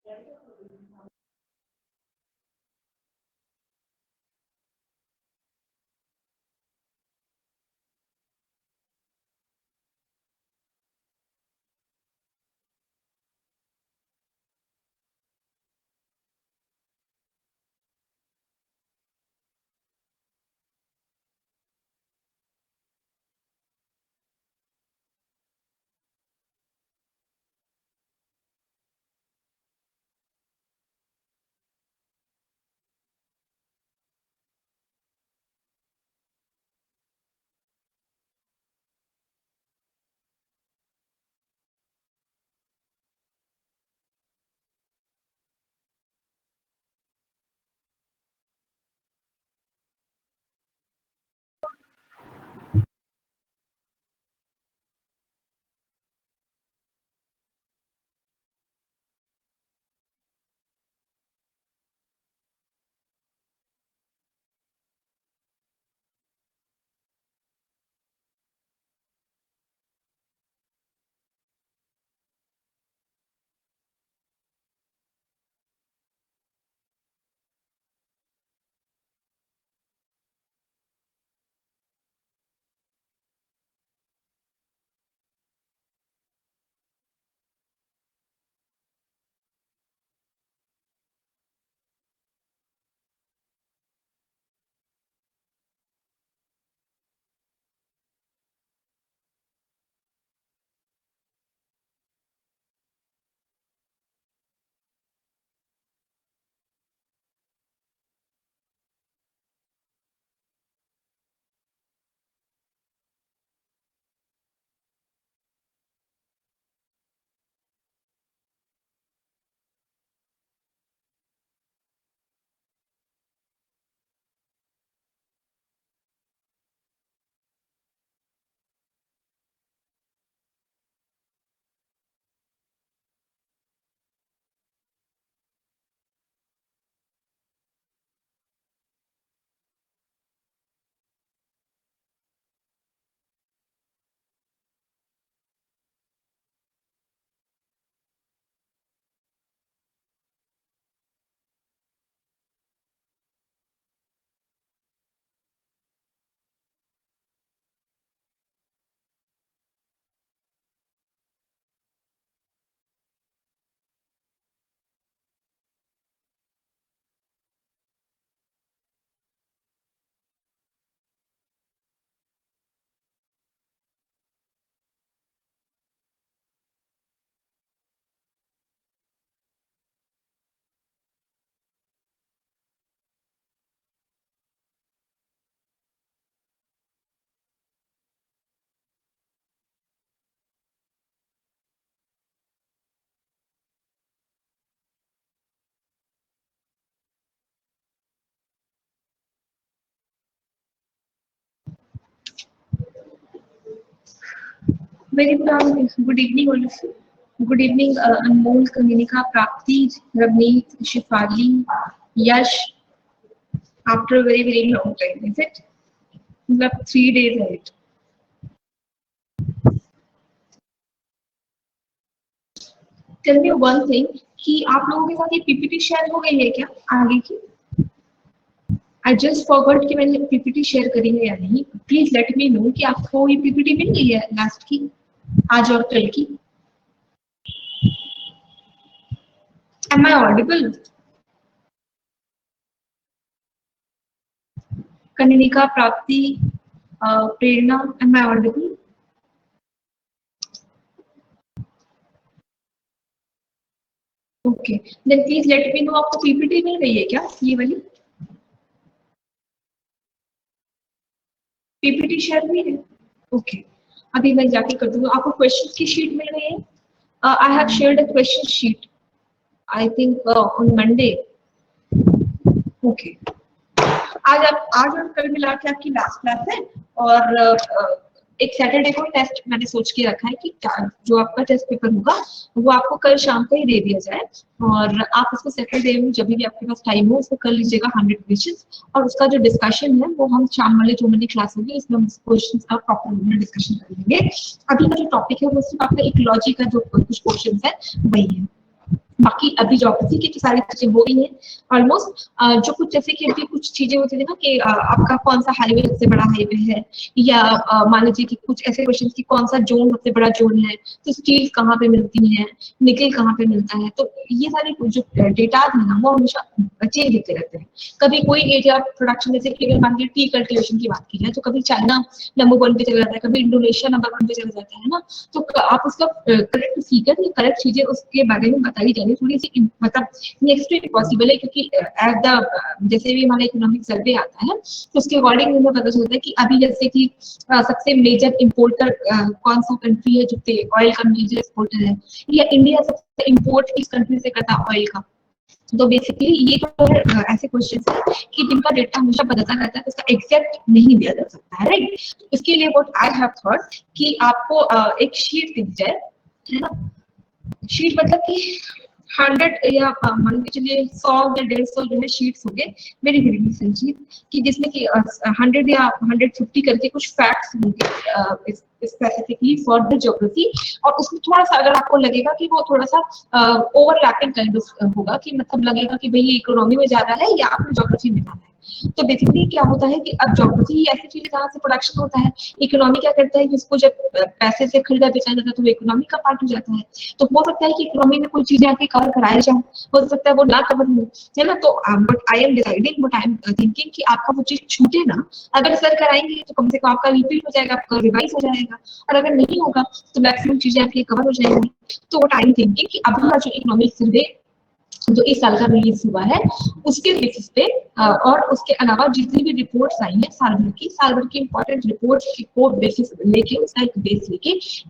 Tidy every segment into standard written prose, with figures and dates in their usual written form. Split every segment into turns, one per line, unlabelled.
Very good evening, all of you. Good evening, Anmol, Kanika, Prapti, Ravneet, Shifali, Yash. After a very long time, is it? मतलब 3 days ahead. Tell me one thing कि आप लोगों के साथ ये PPT share हो गई है क्या आगे की? I just forgot कि मैंने पीपीटी शेयर करी है या नहीं. Please let me know कि आपको ये पीपीटी मिल गई है लास्ट की, आज और कल की. Am I audible? Kanika, Prapti, Prerna, am I audible? Okay, then please let me know आपको पीपीटी मिल गई है क्या ये वाली? पीपीटी शेयर हुई है? ओके, अभी मैं जाके कर दूंगा. आपको क्वेश्चन की शीट मिल गई है? I have shared a question sheet I think on Monday. Okay, आज और कल मिला के आपकी लास्ट क्लास है. और एक सैटरडे को टेस्ट मैंने सोच के रखा है कि जो आपका टेस्ट पेपर होगा वो आपको कल शाम को ही दे दिया जाए, और आप उसको सैटरडे में जब भी आपके पास टाइम हो उसको कर लीजिएगा 100 क्वेश्चंस. और उसका जो डिस्कशन है वो हम शाम वाले जो मैंने क्लास होगी इसमें हम क्वेश्चंस का प्रॉपर डिस्कशन कर लेंगे. अभी का जो टॉपिक है वो सिर्फ आपका इकोलॉजी का जो कुछ क्वेश्चंस है वही है. बाकी अभी ज्योग्राफी की तो सारी चीजें हो गई हैं ऑलमोस्ट। जो कुछ जैसे कि अभी कुछ चीजें होती थी ना कि आपका कौन सा हाईवे सबसे बड़ा हाईवे है, या मान लीजिए कि कुछ ऐसे क्वेश्चन की कौन सा जोन सबसे बड़ा जोन है, तो स्टील कहाँ पे मिलती है, निकल कहाँ पे मिलता है, तो ये सारे जो डेटा है ना वो हमेशा चेंज होते रहते हैं। कभी कोई एरिया प्रोडक्शन, जैसे कि अगर मान लीजिए टी कल्टिवेशन की बात की जाए तो कभी चाइना नंबर 1 पे चला जाता है, कभी इंडोनेशिया नंबर 1 पे चला जाता है ना। तो आप उसका करेक्ट फिगर या करेक्ट चीजें उसके बारे में बताई जा रही थोड़ी सी मतलब नेक्स्ट वीक पॉसिबल है, क्योंकि एट द जैसे भी हमारा इकोनॉमिक सर्वे आता है तो उसके अकॉर्डिंग हमें पता चलता है कि अभी जैसे कि सबसे मेजर इम्पोर्टर कौन सा कंट्री है, जो ऑयल का मेजर एक्सपोर्टर है, या इंडिया सबसे इम्पोर्ट किस कंट्री से करता है ऑयल का। तो बेसिकली ये तो ऐसे क्वेश्चन है कि जिनका डेटा हमेशा बदलता रहता है, तो उसका एग्जैक्ट नहीं दिया जा सकता है, राइट। इसके लिए व्हाट आई हैव थॉट कि आपको एक शीट दी जाए, है ना। शीट मतलब कि 100 या मान के चलिए 100 या 150 जो है शीट्स होंगे मेरी रीडिंग संचित, कि जिसमें कि 100 या 150 करके कुछ फैक्ट्स होंगे स्पेसिफिकली फॉर द ज्योग्राफी। और उसमें थोड़ा सा अगर आपको लगेगा कि वो थोड़ा सा ओवरलैपिंग काइंड होगा, कि मतलब लगेगा कि भाई ये इकोनॉमी में जा रहा है या आपको ज्योग्राफी में जाना है। तो बेसिकली क्या होता है कि अब ज्योग्राफी ही ऐसी चीज है जहाँ से प्रोडक्शन होता है। इकोनॉमी क्या करता है कि उसको जब पैसे से खरीदा बेचा जाता है तो वो इकोनॉमी का पार्ट हो जाता है। तो हो सकता है कि इकोनॉमी में कोई चीजें आके कवर कराए जाए, हो सकता है वो ना कवर हो, है ना। तो but I am deciding, but I am thinking कि आपका वो चीज छूटे ना। अगर सर कराएंगे तो कम से कम आपका रिपीट हो जाएगा, आपका रिवाइज हो जाएगा, और अगर नहीं होगा तो मैक्सिमम चीजें आपकी कवर हो जाएंगी। तो वट आई एम थिंकिंग कि अभी का जो इकोनॉमिक सर्वे जो इस साल का रिलीज हुआ है उसके बेसिस पे और उसके अलावा जितनी भी रिपोर्ट्स आई हैं साल भर की इंपॉर्टेंट रिपोर्ट को बेसिस लेके, उसका एक बेस लेके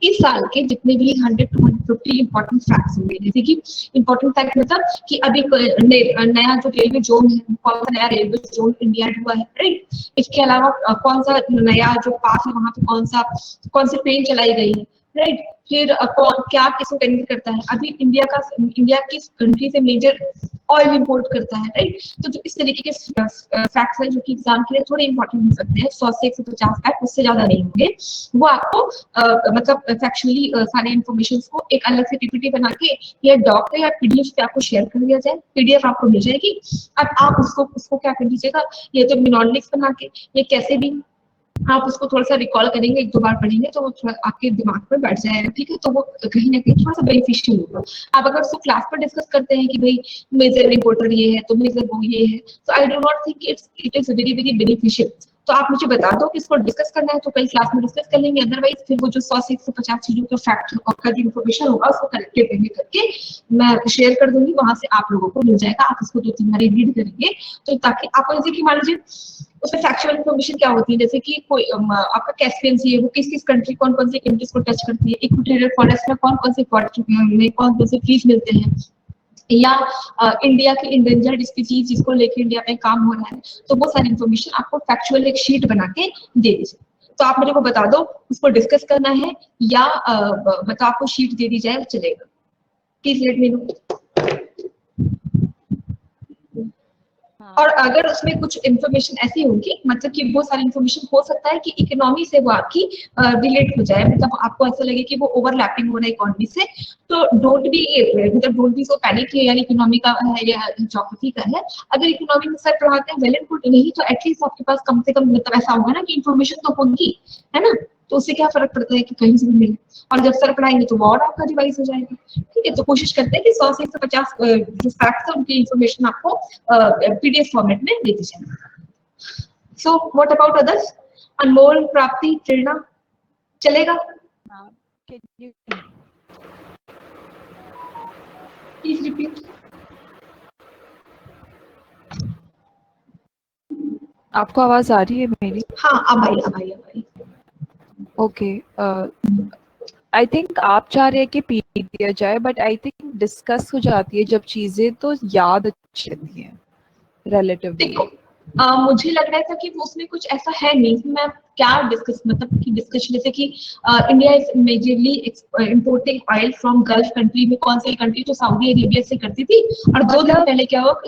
इस साल के जितने भी 100 to 150 इंपॉर्टेंट फैक्ट्स होंगे। जैसे कि इंपॉर्टेंट फैक्ट मतलब कि अभी नया जो रेलवे जोन है, कौन सा नया रेलवे जोन इंडिया हुआ है, राइट। इसके अलावा कौन सा नया जो पास है वहां पे कौन सी ट्रेन चलाई गई है, राइट। फिर कौन क्या किसको कनेक्ट करता है, अभी इंडिया किस कंट्री से मेजर ऑयल इंपोर्ट करता है, राइट। तो जो इस तरीके के फैक्ट्स है जो कि एग्जाम के लिए थोड़े इंपॉर्टेंट हो सकते हैं, 100 से 150 फैक्ट, उससे ज्यादा नहीं होंगे। वो आपको मतलब फैक्चुअली सारे इन्फॉर्मेशन को एक अलग से पीपीटी बना के या डॉक पे या पीडीएफ पे आपको शेयर कर दिया जाए। पीडीएफ आपको मिल जाएगी। अब आप उसको क्या कर दीजिएगा, ये तो मिनोनिक्स बना के ये कैसे भी आप उसको थोड़ा सा रिकॉल करेंगे, 1-2 बार पढ़ेंगे तो वो थोड़ा आपके दिमाग में बैठ जाएगा, ठीक है। तो वो कहीं ना कहीं थोड़ा सा बेनिफिशियल होगा। आप अगर उसको क्लास पर डिस्कस करते हैं कि भाई मेजर रिपोर्टर ये है तो मेजर वो ये है, तो I do not think it is very very beneficial. तो आप मुझे बता दो कि इसको डिस्कस करना है तो कल क्लास में डिस्कस कर लेंगे, अदरवाइज फिर वो जो 100 से 150 चीजों का फैक्ट का जो इन्फॉर्मेशन होगा उसको कलेक्टिव करके मैं शेयर कर दूंगी, वहां से आप लोगों को मिल जाएगा। आप इसको 2-3 बार रीड करेंगे तो ताकि आपको, जैसे कि मान लीजिए उसमें फैक्चुअल इन्फॉर्मेशन क्या होती है, जैसे कि कोई आपका कैस्पियन सी है वो किस किस कंट्री कौन कौन से कंट्रीज को टच करती है, इक्वेटोरियल फॉरेस्ट में कौन कौन से ट्रीज मिलते हैं, या इंडिया की इंडेंजर्ड स्पीसीज जिसको लेके इंडिया में काम हो रहा है। तो वो सारी इन्फॉर्मेशन आपको फैक्चुअल एक शीट बना के दे दीजिए। तो आप मेरे को बता दो उसको डिस्कस करना है या मतलब आपको शीट दे दी जाए चलेगा। Please let me know. और अगर उसमें कुछ इन्फॉर्मेशन ऐसी होगी, मतलब कि वो सारी इन्फॉर्मेशन हो सकता है कि इकोनॉमी से वो आपकी रिलेट हो जाए, मतलब आपको ऐसा लगे कि वो ओवरलैपिंग हो रहा है इकोनॉमी से, तो डोंट बी सो पैनिक, यानी इकोनॉमी का है या ज्योग्राफी का है। अगर इकोनॉमी में सर पढ़ाते हैं वेल एंड गुड, नहीं तो एटलीस्ट आपके पास कम से कम मतलब ऐसा होगा ना कि इन्फॉर्मेशन तो होगी, है ना। तो उससे क्या फर्क पड़ता है कि कहीं से भी मिले, और जब सर पढ़ाएंगे तो वो और आपका रिवाइज हो जाएगा, ठीक है। तो कोशिश करते हैं कि 100 से 150 जो फैक्ट्स है उनकी इन्फॉर्मेशन आपको पीडीएफ फॉर्मेट में दे दीजिए। सो व्हाट अबाउट अदर्स, अनमोल, प्राप्ति, प्रेरणा, चलेगा? Please repeat.
आपको आवाज आ रही है मेरी?
हाँ अब आई।
ओके, आई थिंक आप चाह रहे हैं कि पी दिया जाए, बट आई थिंक डिस्कस हो जाती है जब चीजें तो याद अच्छी रहती हैं रिलेटिवली।
देखो मुझे लग रहा था कि वो उसमें कुछ ऐसा है नहीं कि मैं क्या डिस्कस, मतलब कि डिस्कशन जैसे कि India is majorly importing oil from gulf country में, कौन सी कंट्री, तो सऊदी अरेबिया से करती थी। और 2 दिन पहले क्या हुआ,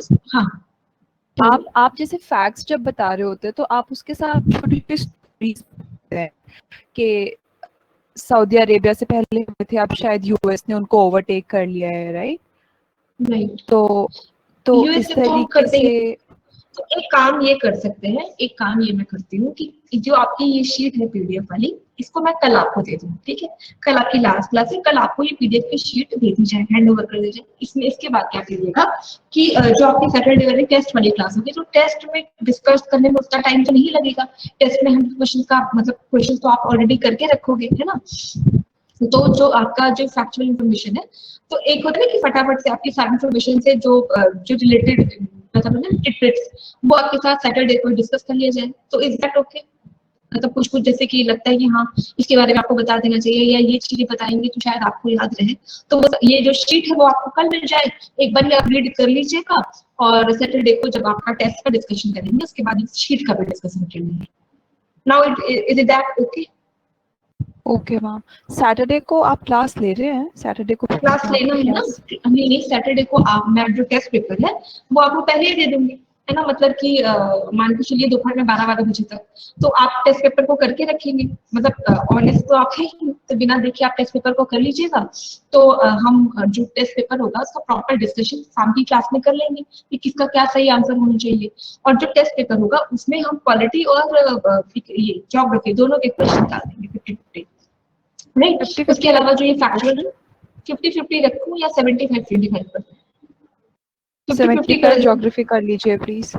हाँ
आप जैसे फैक्ट्स जब बता रहे होते हैं तो आप उसके साथ छोटी छोटी स्टोरीज कि सऊदी अरेबिया से पहले हुए थे, अब शायद यूएस ने उनको ओवरटेक कर लिया है, राइट?
राइट।
तो इस
यूएसए तो हम
तरीके
करते
से
ही। तो एक काम ये कर सकते हैं, एक काम ये मैं करती हूँ कि जो आपकी ये शीट है पीडीएफ वाली, इसको मैं कल आपको दे दूँ, ठीक है? कल आपकी लास्ट क्लास है, कल आपको ये पीडीएफ की शीट दे दी जाए, हैंड ओवर कर दी जाए। इसमें इसके बाद क्या कीजिएगा कि जो आपकी सैटरडे वाली टेस्ट वाली क्लास होगी, तो टेस्ट में डिस्कस करने में उतना टाइम तो नहीं लगेगा। टेस्ट में हम क्वेश्चन का मतलब क्वेश्चन तो आप ऑलरेडी करके रखोगे, है ना? तो जो आपका जो फैक्चुअल इन्फॉर्मेशन है, तो एक होता है कि फटाफट से आपकी सारी इन्फॉर्मेशन से जो जो रिलेटेड मतलब है ना टिप्स, वो आपके साथ सैटरडे को डिस्कस कर लिया जाए। तो इज दैट ओके? मतलब कुछ कुछ जैसे कि लगता है कि हाँ इसके बारे में आपको बता देना चाहिए, या ये चीजें बताएंगे तो शायद आपको याद रहे, तो ये जो शीट है वो आपको कल मिल जाए, एक बार ये आप रीड कर लीजिएगा, और सैटरडे को जब आपका टेस्ट का डिस्कशन करेंगे उसके बाद इस शीट का भी डिस्कशन करेंगे। Now is it that okay?
Okay ma'am, Saturday को आप क्लास ले रहे हैं? सैटरडे को
क्लास लेना है ना? नहीं नहीं, सैटरडे को आप मैं जो टेस्ट पेपर है वो आपको पहले ही दे दूंगी, है ना? मतलब कि मान के चलिए दोपहर में 12 बजे तक, तो आप टेस्ट पेपर को करके रखेंगे। मतलब ऑनेस्ट तो आप है ही, तो बिना देखे आप टेस्ट पेपर को कर लीजिएगा। तो हम जो टेस्ट पेपर होगा उसका प्रॉपर डिस्कशन शाम की क्लास में कर लेंगे कि किसका क्या सही आंसर होना चाहिए। और जो टेस्ट पेपर होगा उसमें हम पॉलिटी और ये ज्योग्राफी दोनों के क्वेश्चन डाल देंगे 50-50, नहीं?
50-50
उसके अलावा जो ये फैक्चुअल है 50-50 रखूं या 75-25? 50-50 कर
75 ज्योग्राफी कर लीजिए प्लीज।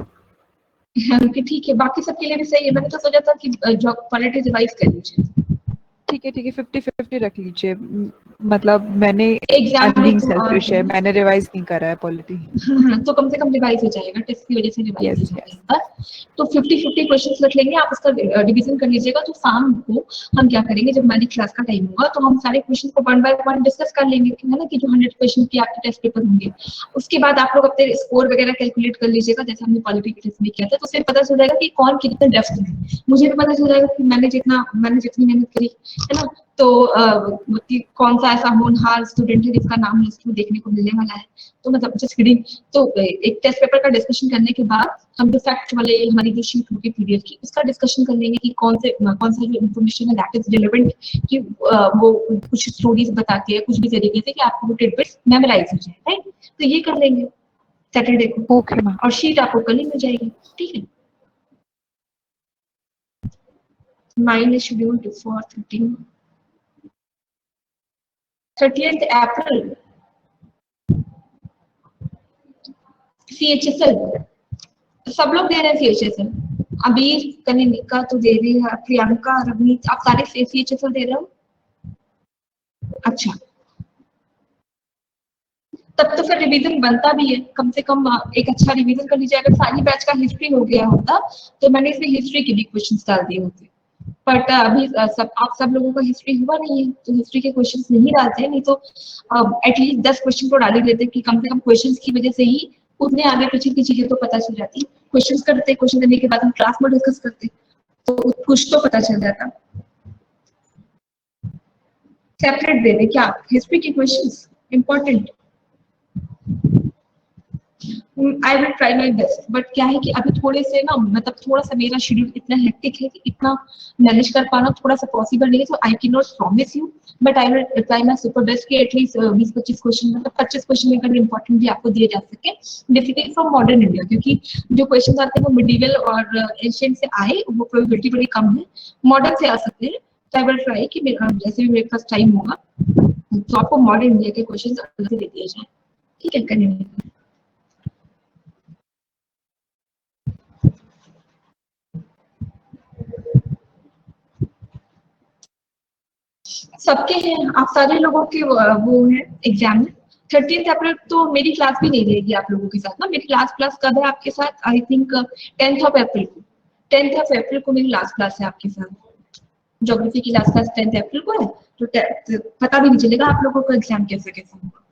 कि ठीक है, बाकी सबके लिए भी सही है। मैंने तो सोचा था कि जो पॉलिटिक्स रिवाइज कर लीजिए।
ठीक है 50-50 रख लीजिए। मतलब मैंने
एग्जाम
I'm
में
being
तो
selfish है, मैंने रिवाइज नहीं करा है पॉलिटी।
तो कम से कम रिवाइज हो जाएगा, टेस्ट की वजह से रिवाइज हो
यस
जाएगा
यस।
एक बार। तो 50-50 क्वेश्चंस रख लेंगे, आप उसका डिवीजन कर लीजिएगा। तो शाम को हम क्या करेंगे, जब हमारी क्लास का टाइम होगा तो हम सारे क्वेश्चन को वन बाय वन डिस्कस कर लेंगे, है ना? कि जो 100 क्वेश्चन की आपके टेस्ट पेपर होंगे, उसके बाद आप लोग अपने स्कोर वगैरह कैलकुलेट कर लीजिएगा, जैसे हमने पॉलिटी के टेस्ट में किया था। तो उससे पता चल जाएगा कि कौन कितने डेप्थ में है। मुझे भी पता चल जाएगा कि मैंने जितनी मेहनत करी, है ना? तो कौन सा ऐसा होनहार स्टूडेंट है जिसका नाम लिस्ट में देखने को मिलने वाला है। तो मतलब जस्ट किडिंग। तो एक टेस्ट पेपर का डिस्कशन करने के बाद हम जो फैक्ट वाले हमारी जो शीट होगी पीडीएफ की, उसका डिस्कशन कर लेंगे कि कौन सा जो इन्फॉर्मेशन है दैट इज रिलेवेंट, कि वो कुछ स्टोरीज बताती है कुछ भी तरीके से कि आपको वो टिडबिट्स मेमोराइज हो जाए, राइट? तो ये कर लेंगे सैटरडे को,
ओके मैम।
और शीट आपको कल ही मिल जाएगी, ठीक है? Mine is scheduled for 30th April. CHSL सब लोग दे रहे हैं CHSL। अभी कनिका तो दे रही है, प्रियंका, रवनीत, आप सारे CHSL दे रहे हो? अच्छा, तब तो फिर रिवीजन बनता भी है, कम से कम एक अच्छा रिवीजन कर लीजिए। अगर सारी बैच का हिस्ट्री हो गया होता तो मैंने इसमें हिस्ट्री के भी क्वेश्चंस डाल दिए होते, बट अभी आप सब लोगों का हिस्ट्री हुआ नहीं है तो हिस्ट्री के क्वेश्चंस नहीं डालते हैं। नहीं तो एटलीस्ट 10 क्वेश्चन तो डाल ही देते कि कम से कम क्वेश्चंस की वजह से ही उतने आगे पीछे की चीजें तो पता चल जाती। क्वेश्चंस करते, क्वेश्चन करने के बाद हम क्लास में डिस्कस करते तो कुछ तो पता चल जाता। सेपरेट दे दे क्या हिस्ट्री के questions important? I will try my best, but क्या है कि अभी थोड़े से ना मतलब थोड़ा सा मेरा शेड्यूल इतना हेक्टिक है कि इतना मैनेज कर पाना थोड़ा सा पॉसिबल नहीं है। तो I can not promise you, but I will try my super best कि एटलीस्ट 20-25 क्वेश्चन, मतलब 25 क्वेश्चन अगर इंपॉर्टेंट भी आपको दिए जा सके, बेसिकली फ्रॉम मॉडर्न इंडिया, क्योंकि जो क्वेश्चन आते हैं वो मिडिवल और एशियन से आए, वो प्रोबेबिलिटी बड़ी कम है। मॉडर्न से आ सकते हैं, तो आई विल ट्राई कि जैसे भी मेरे पास टाइम होगा तो आपको मॉडर्न इंडिया के क्वेश्चन अलग से दे दिए जाए, ठीक है? करेंगे। सबके हैं, आप सारे लोगों के वो है एग्जाम है। 30th अप्रैल तो मेरी क्लास भी नहीं रहेगी आप लोगों के साथ ना। मेरी क्लास कब है आपके साथ? I think 10th of April को। 10th ऑफ अप्रैल को मेरी लास्ट क्लास है आपके साथ। ज्योग्राफी की लास्ट क्लास 10th अप्रैल को है, तो पता भी नहीं चलेगा आप लोगों का एग्जाम कैसे कैसे होगा।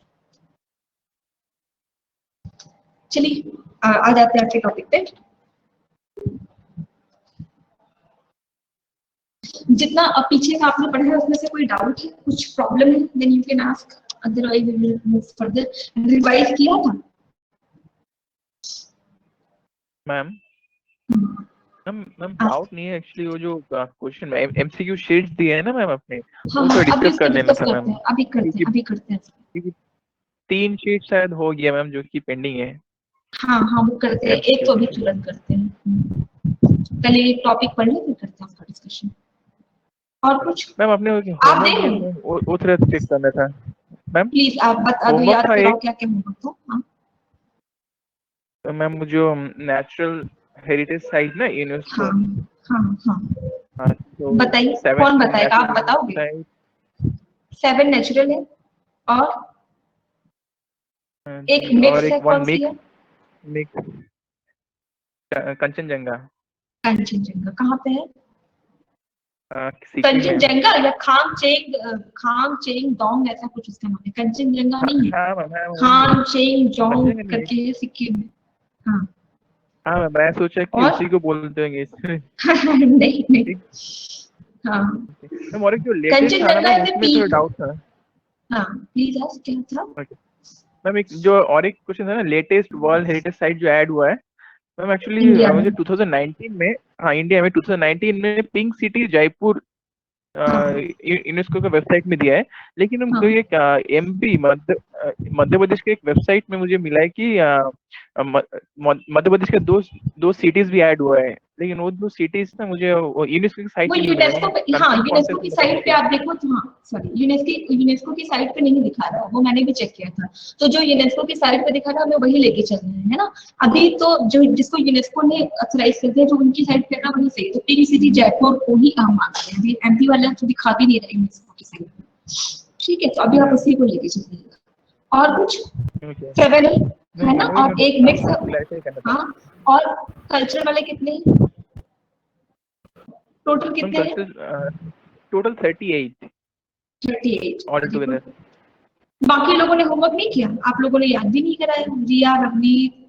चलिए आ जाते हैं आपके टॉपिक पे। जितना पीछे का आपने पढ़ा है उसमें से कोई डाउट है, कुछ प्रॉब्लम है, then you can ask, otherwise we will move further. Revise किया था
मैम? मैम डाउट नहीं है एक्चुअली, वो जो क्वेश्चन में एमसीक्यू शीट्स दिए हैं ना मैम अपने,
हाँ
वो
हाँ,
तो
अभी
डिस्कस
इसको
कर लेना
डिस्कस
था
करते
मैम।
हैं, अभी करते हैं।
3 शीट शायद हो गया मैम जो कि पेंडिंग है।
हाँ हाँ वो करते हैं, एक तो अभी तुरंत करते हैं। पहले एक टॉपिक पढ़ ले फिर करते हैं उसका डिस्कशन। और कुछ
मैम आपने
आप
होमवर्क
देख
दिया
लो,
था वो थोड़ा चेक करना था मैम।
प्लीज आप बता दो,
होमवर्क
याद
था
कराओ
एक
क्या क्या होगा तो। हाँ
मैम, जो नेचुरल हेरिटेज साइट ना यूनेस्को।
हाँ हाँ हाँ
हाँ तो
बताइए,
7
कौन बताएगा, आप
नेचुरल
बताओगे?
साइट
7 नेचुरल है और एक
और
मिक्स
एक
है,
वन
कौन सी है?
मिक्स कंचनजंगा
कंचनजंगा कहाँ पे है?
सिक्किम में।
कंचनजंगा या खाम चेंग डोंग ऐसा कुछ उसका नाम है, कंचनजंगा
हाँ
नहीं है।
हाँ मैम, हाँ वही है।
खाम चेंग जोंग
कंचनजंगा नहीं है।
करके है सिक्किम में। हाँ
हाँ मैं सोचा कि
और
उसी को बोलते होंगे इसमें।
नहीं नहीं।
ठीक।
हाँ
मैम और एक जो लेटेस्ट था ना
कंचनजंगा
मैम,
इज ए
उसमें थोड़ा
पीक।
डाउट था।
हाँ प्लीज आस्क, क्या था?
मैम एक जो और एक क्वेश्चन था ना, लेटेस्ट वर्ल्ड हेरिटेज साइट जो ऐड हुआ है मैम, एक्चुअली
इंडिया में।
मुझे 2019 में, हाँ इंडिया में 2019 में पिंक सिटी जयपुर
हाँ
यूनेस्को का वेबसाइट में दिया है। लेकिन हम जो
हाँ
ये एमपी मध्य प्रदेश के एक वेबसाइट में मुझे मिला है कि मध्य प्रदेश के दो सिटीज भी ऐड हुआ है, लेकिन वो 2 सिटीज ना मुझे यूनेस्को की साइट
वो
पे नहीं मिला,
यूनेस्को
लेकिन
पे, हाँ
कंफर्म कौन सा
यूनेस्को
है
की
तो बता
साइट पे
सकते हैं।
आप देखो तो, हाँ सॉरी, यूनेस्को की साइट पे नहीं दिखा रहा, वो मैंने भी चेक किया था। तो जो यूनेस्को की साइट पे दिखा रहा है हमें वही लेके चल रहे हैं, है ना। अभी तो जो जिसको यूनेस्को ने ऑथराइज कर दिया, जो उनकी साइट पे ना वही सही, तो पिंक सिटी जयपुर को ही हम मानते हैं। अभी एमपी वाला तो दिखा भी नहीं रहा यूनेस्को की साइट पे। ठीक है, तो अभी आप उसी को लेके चलिएगा। और कुछ
ओके।
ट्रेवल
नहीं
है ना,
नहीं,
और एक मिक्स।
आपको क्लैरिफाई करना था
हाँ और कल्चर वाले कितने, टोटल
मैम।
कितने हैं?
Culture total 38 all
38।
टुगेदर।
बाकी लोगों ने होमवर्क नहीं किया, आप लोगों ने याद भी नहीं कराया, रिया रवनीत।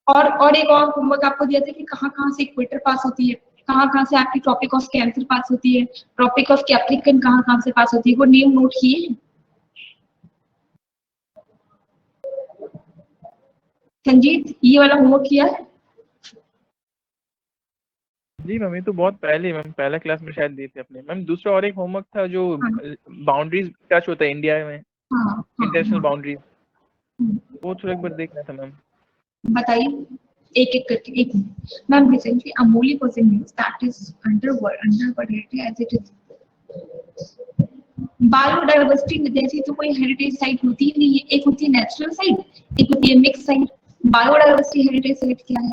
और एक और होमवर्क आपको दिया था कि कहाँ कहाँ से इक्वेटर पास होती है, कहाँ कहाँ से आपकी ट्रॉपिक ऑफ कैंसर पास होती है, ट्रॉपिक ऑफ कैप्रिकन कहाँ कहाँ से पास होती है, वो नेम नोट किए हैं? संजीत ये वाला होमवर्क किया है?
जी मैम, ये तो बहुत पहले मैम, पहला क्लास में शायद दिए थे अपने मैम। दूसरा और एक होमवर्क था जो
हाँ
बाउंड्रीज टच होता है इंडिया में,
हाँ हाँ
इंटरनेशनल
हाँ।
बाउंड्रीज, वो थोड़ा एक बार देखना था मैम।
बताइए एक एक करके। एक ma'am, recently Amoli was in news that is under heritage as it is. Biodiversity जैसी तो कोई हेरिटेज साइट होती ही नहीं है, एक होती है नेचुरल साइट, एक होती है mix site. Biodiversity heritage site क्या है?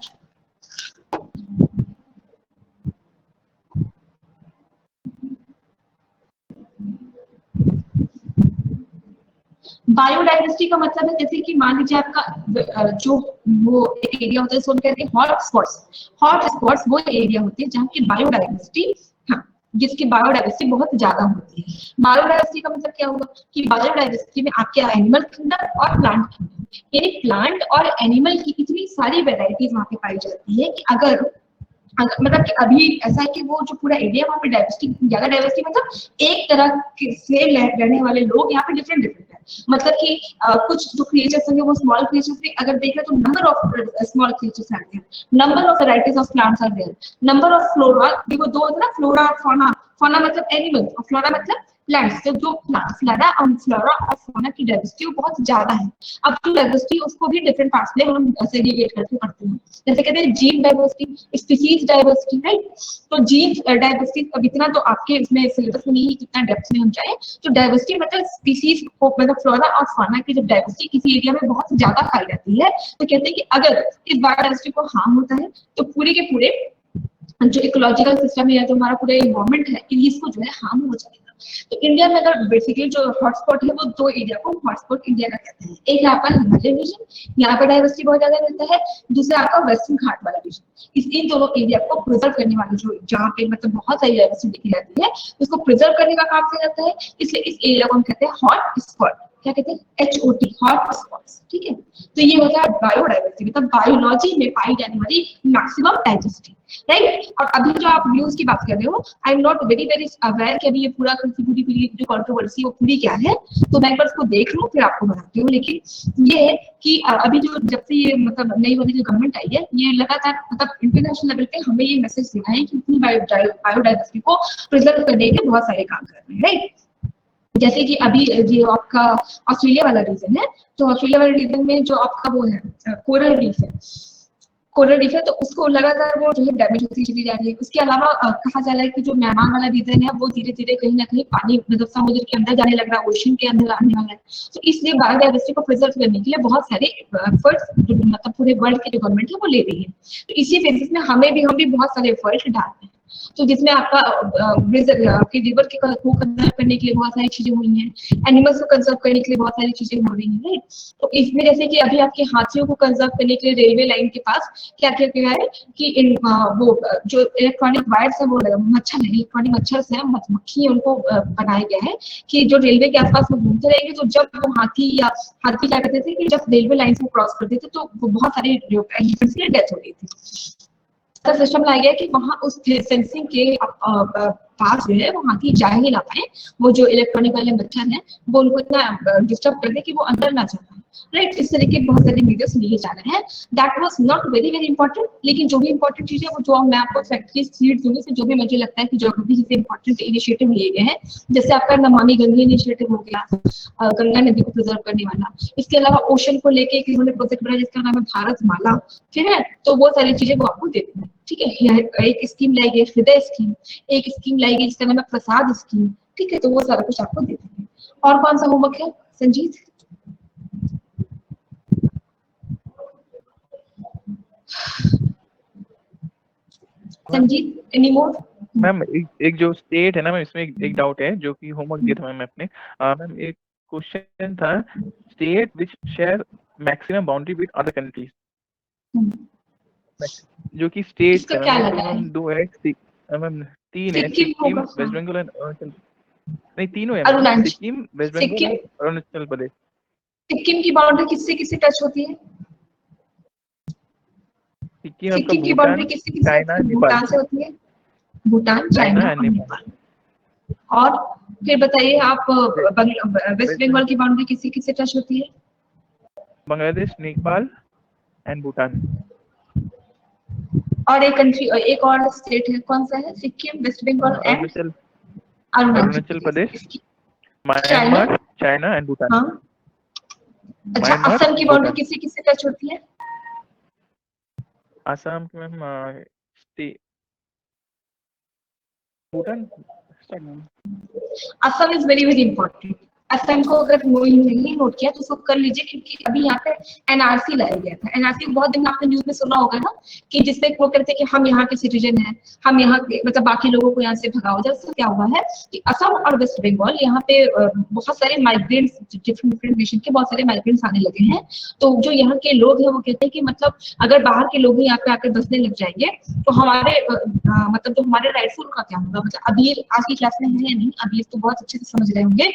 बायोडाइवर्सिटी का मतलब है जैसे कि मान लीजिए आपका जो वो एक एरिया होता है, उसको कहते हैं हॉट स्पॉट्स। हॉट स्पॉट्स वो एरिया होते हैं जहाँ की बायोडाइवर्सिटी, हाँ जिसकी बायोडाइवर्सिटी बहुत ज्यादा होती है। बायोडाइवर्सिटी का मतलब क्या होगा कि बायोडाइवर्सिटी में आपके एनिमल किंगडम और प्लांट किंगडम, यानी प्लांट और एनिमल की इतनी सारी वेराइटीज वहाँ पे पाई जाती है कि अगर मतलब कि अभी ऐसा है कि वो जो पूरा एरिया वहाँ पे डाइवर्सिटी ज्यादा, डाइवर्सिटी मतलब एक तरह से रहने वाले लोग यहाँ पे डिफरेंट डिफरेंट है। मतलब कि कुछ जो क्रिएचर्स होंगे वो स्मॉल क्रिएचर्स भी अगर देखें तो नंबर ऑफ स्मॉल क्रिएचर्स आते हैं, number of varieties of plants are there, number of flora, देखो दो होता है ना, फ्लोरा और फौना। फौना मतलब एनिमल और फ्लोरा मतलब प्लांट्स। तो जो फ्लोरा और फौना की डाइवर्सिटी बहुत ज्यादा है। अब जो डाइवर्सिटी उसको भी डिफरेंट पार्ट्स में हम सेग्रीगेट करके पढ़ते हैं, जैसे कहते हैं gene diversity, species diversity, right. तो जीन डाइवर्सिटी अब इतना तो आपके इसमें सिलेबस में नहीं है कितना डेप्थ में हम जाए। तो डाइवर्सिटी मतलब स्पीसीज को, मतलब फ्लोरा और फौना की जब डाइवर्सिटी किसी एरिया में बहुत ज्यादा पाई जाती है, तो कहते हैं कि अगर इस बायोडाइवर्सिटी को हार्म होता है तो पूरे के पूरे जो इकोलॉजिकल सिस्टम है या जो हमारा पूरा एनवायरमेंट है, इसको जो है हार्म हो जाएगा। तो इंडिया में अगर बेसिकली जो हॉटस्पॉट है वो दो एरिया को हॉटस्पॉट इंडिया का कहते हैं। एक है आपका हिमालय रीजन, यहाँ पर डाइवर्सिटी बहुत ज्यादा रहता है। दूसरा आपका वेस्टर्न घाट वाला रीजन। इन दोनों एरिया को प्रिजर्व करने वाले जो जहाँ पे मतलब बहुत सारी डाइवर्सिटी दिखी जाती है, उसको प्रिजर्व करने का काम किया जाता है। इसलिए इस एरिया को हम कहते हैं हॉट स्पॉट। क्या कहते हैं? HOT, hot spots. ठीक है, तो ये होता है बायोडाइवर्सिटी, मतलब बायोलॉजी में पाई जाने वाली मैक्सिमम डाइवर्सिटी, राइट। और अभी जो आप व्यूज की बात कर रहे हो, I am not very very aware कि अभी ये पूरी जो कंट्रोवर्सी वो पूरी क्या है, तो मैं एक बार उसको देख लूं फिर आपको बताती हूँ। लेकिन ये है कि अभी जो जब से ये मतलब नई वाली जो गवर्नमेंट आई है, ये लगातार मतलब इंटरनेशनल लेवल पे हमें ये मैसेज देना है कि बायोडाइवर्सिटी को प्रिजर्व करने के बहुत सारे काम कर रहे हैं, राइट। जैसे कि अभी ये आपका ऑस्ट्रेलिया वाला रीजन है, तो ऑस्ट्रेलिया वाले रीजन में जो आपका वो है कोरल रीफ है, कोरल रीफ है, तो उसको लगातार वो जो है डैमेज होती चली जा रही है। उसके अलावा कहा जा रहा है कि जो म्यांमार वाला रीजन है वो धीरे धीरे कहीं ना कहीं पानी मतलब समुद्र के अंदर जाने लग रहा है, ओशन के अंदर आने वाला है। तो इसलिए बायोडाइवर्सिटी को प्रिजर्व करने के लिए बहुत सारे एफर्ट्स मतलब पूरे वर्ल्ड के जो गवर्नमेंट है वो ले रही है। तो इसी बेसिस में हम भी बहुत सारे एफर्ट डाल रहे हैं। तो जिसमें आपका आपके रिवर के को कंजर्व करने के लिए बहुत सारी चीजें हुई हैं, एनिमल्स को कंजर्व करने के लिए बहुत सारी चीजें हो रही हैं, राइट। तो इसमें जैसे कि अभी आपके हाथियों को कंजर्व करने के लिए रेलवे लाइन के पास क्या किया गया है कि इन वो जो इलेक्ट्रॉनिक वायर्स है वो मच्छर है, इलेक्ट्रॉनिक मच्छर है, मक्खी है, उनको बनाया गया है कि जो रेलवे के आसपास में घूमते रहेंगे, तो जब वो हाथी क्या करते थे कि जब रेलवे लाइन से क्रॉस करते थे तो बहुत सारे एलिफेंट्स की डेथ हो गई थी। ऐसा सिस्टम लाया गया कि वहां उस सेंसिंग के पास जो है वो हाथी जा ही ना पाए, वो जो इलेक्ट्रॉनिक वाले मच्छर हैं वो उनको इतना डिस्टर्ब कर दे कि वो अंदर ना जा पाए, राइट। इस तरह के बहुत सारे मीडियस लिए जा रहे हैं। That was not very very important, लेकिन जो भी इंपॉर्टेंट चीज है वो जो मैं आपको फैक्ट्री सीड्स दूंगी से जो भी मुझे लगता है कि ज्योग्राफी से इंपॉर्टेंट इनिशिएटिव लिए गए हैं, जैसे आपका नमामि गंगे इनिशिएटिव हो गया, गंगा नदी को प्रिजर्व करने वाला। इसके अलावा ओशन को लेके एक इन्होंने प्रोजेक्ट बनाया जिसका नाम है भारत माला, ठीक है। तो वो सारी चीजें वो आपको देती है, ठीक है। एक स्कीम लाई गई हृदय स्कीम, एक स्कीम लाई गई जिसका नाम है प्रसाद स्कीम, ठीक है। तो वो सारा कुछ आपको देती है। और कौन सा होमवर्क है Sanjeet? Sanjeet any more?
Ma'am एक जो स्टेट है ना मैम, इसमें एक डाउट है जो कि होमवर्क दिया था मैम आपने। मैम एक क्वेश्चन था, state which share maximum boundary with other countries, जो कि स्टेट
इसका क्या लगा है?
दो है मैम, तीन है,
सिक्किम होगा,
वेस्ट बंगाल और अरुणाचल। नहीं तीनों है मैम,
अरुणाचल,
सिक्किम, वेस्ट बंगाल
सिक्किम।
और अरुणाचल प्रदेश।
सिक्किम की बाउंड्री किससे किससे टच होती है?
सिक्किम आपका
सिक्किम की बाउंड्री
भूटान,
किससे किससे
चाइना,
होती है?
नेपाल।
भूटान से होती है, भूटान, चाइना
एंड
और
नेपाल।
नेपाल। और फिर बताइए आप वेस्ट बंगाल की बाउंड्री किससे किससे टच होती है?
बांग्लादेश, नेपाल एंड भूटान।
और एक कंट्री, एक और स्टेट है, कौन सा है? Sikkim, West Bengal and
Arunachal
Arunachal
Pradesh,
Pradesh. China,
Myanmar, China and Bhutan.
हाँ। अच्छा,
म्यांमार,
असम की बाउंड्री
भूटान।
किससे किससे टच होती है?
आसाम की ma'am Bhutan.
Assam is very very important. Assam को अगर नहीं नोट किया तो उसको कर लीजिए, क्योंकि अभी यहाँ पे एनआरसी लाया गया था। एनआरसी बहुत दिन आपने न्यूज में सुना होगा ना, कि जिसमें वो कहते हैं कि हम यहाँ के सिटीजन हैं, हम यहाँ के मतलब बाकी लोगों को यहाँ से भगाओ। जैसे क्या हुआ है कि असम और वेस्ट बंगाल यहाँ पे बहुत सारे माइग्रेंट्स, डिफरेंट नेशन के बहुत सारे माइग्रेंट्स आने लगे हैं। तो जो यहाँ के लोग हैं वो कहते हैं कि मतलब अगर बाहर के लोग ही यहाँ पे आकर बसने लग जाएंगे तो हमारे मतलब जो हमारे राइट्स उनका क्या होगा। मतलब अभी आज की क्लास में है या नहीं, अभी तो बहुत अच्छे से समझ रहे होंगे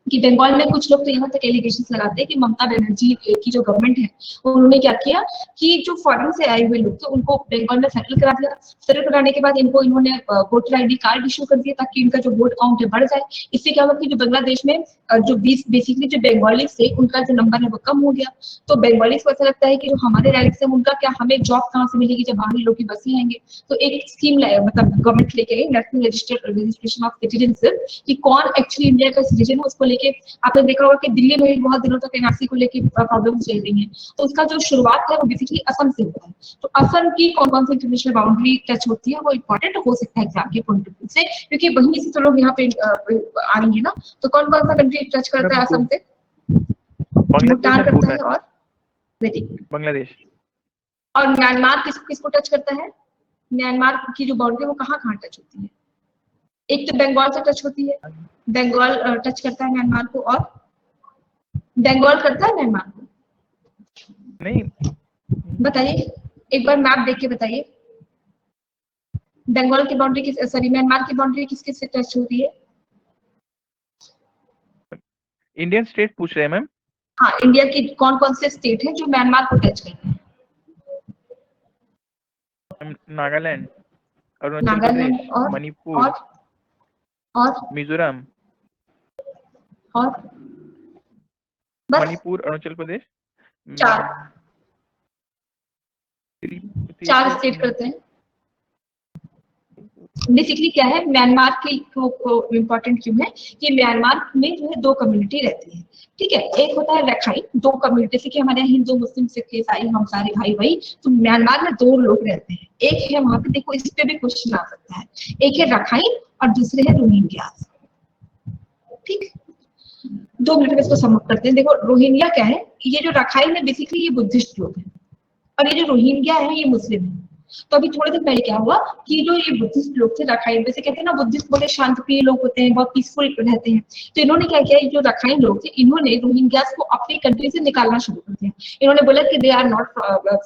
कि बंगाल में कुछ लोग तो यहाँ तक एलिगेशन लगाते हैं कि ममता बनर्जी की जो गवर्नमेंट है उन्होंने क्या किया कि जो फॉरेन से आए हुए लोग थे उनको बंगाल में सेटल करा दिया। सेटल कराने के बाद इनको इन्होंने वोटर आईडी कार्ड इश्यू कर दिया ताकि इनका जो वोट काउंट है बढ़ जाए। इससे क्या हुआ कि जो बांग्लादेश में जो बेसिकली जो बंगाली थे उनका जो नंबर है वो कम हो गया। तो बंगाली को ऐसा लगता है कि जो हमारे राइट्स है उनका क्या, हमें जॉब कहाँ से मिलेगी जब बाहरी लोग ही बस ही आएंगे। तो एक स्कीम मतलब गवर्नमेंट लेके गई, नेशनल रजिस्ट्रेशन ऑफ सिटीजनशिप, कि कौन एक्चुअली इंडिया का सिटीजन है उसको लेके। आपने देखा होगा कि दिल्ली में भी बहुत दिनों तक एनआरसी को लेके प्रॉब्लम चल रही है। तो उसका जो शुरुआत है वो बेसिकली असम से हुआ है। तो असम की कौन कौन सी इंटरनेशनल बाउंड्री टच होती है वो इम्पोर्टेंट हो सकता है एग्जाम के पॉइंट ऑफ व्यू से, क्योंकि वहीं से तो लोग यहाँ पे आएंगे ना। तो कौन कौन सा कंट्री टच करता है असम से? भूटान करता है और वेरी गुड,
बांग्लादेश।
और म्यांमार किसको टच करता है? म्यांमार की जो बाउंड्री है वो कहाँ कहाँ टच होती है? एक तो बंगाल से टच होती है, बंगाल टच करता है म्यांमार को, और बंगाल करता है म्यांमार को?
नहीं,
बताइए एक बार मैप देख के बताइए, बंगाल की बाउंड्री किस, सॉरी म्यांमार की बाउंड्री किस किस से टच होती है?
इंडियन स्टेट पूछ रहे हैं मैम।
हाँ, इंडिया की कौन कौन से स्टेट है जो म्यांमार को टच करते हैं?
नागालैंड, अरुणाचल
नागालैंड
प्रदेश,
और
मणिपुर,
और
मिजोरम,
और बस
मणिपुर, अरुणाचल प्रदेश।
चार स्टेट करते हैं। बेसिकली क्या है, म्यांमार की इम्पोर्टेंट क्यों है कि म्यांमार में जो है 2 कम्युनिटी रहती है, ठीक है। एक होता है रखाइन, 2 कम्युनिटी से कि हमारे यहाँ हिंदू मुस्लिम सिख ईसाई हम सारे भाई भाई, तो म्यांमार में 2 लोग रहते हैं। एक है वहां पे, देखो इस पे भी क्वेश्चन आ सकता है, एक है रखाइन और दूसरे है रोहिंग्या, ठीक। 2 मिनट में इसको समझ करते हैं। देखो रोहिंग्या क्या है, ये जो रखाइन है बेसिकली ये बुद्धिस्ट लोग हैं, और ये जो रोहिंग्या है ये मुस्लिम है। तो अभी थोड़े दिन पहले क्या हुआ कि जो ये बुद्धिस्ट लोग थे रखाइन, वैसे कहते हैं ना बुद्धिस्ट बोले शांतिप्रिय लोग होते हैं, बहुत पीसफुल रहते हैं, तो इन्होंने क्या किया, ये जो रखाइन लोग थे इन्होंने रोहिंग्यास को अपनी कंट्री से निकालना शुरू कर दिया। इन्होंने बोला कि they are not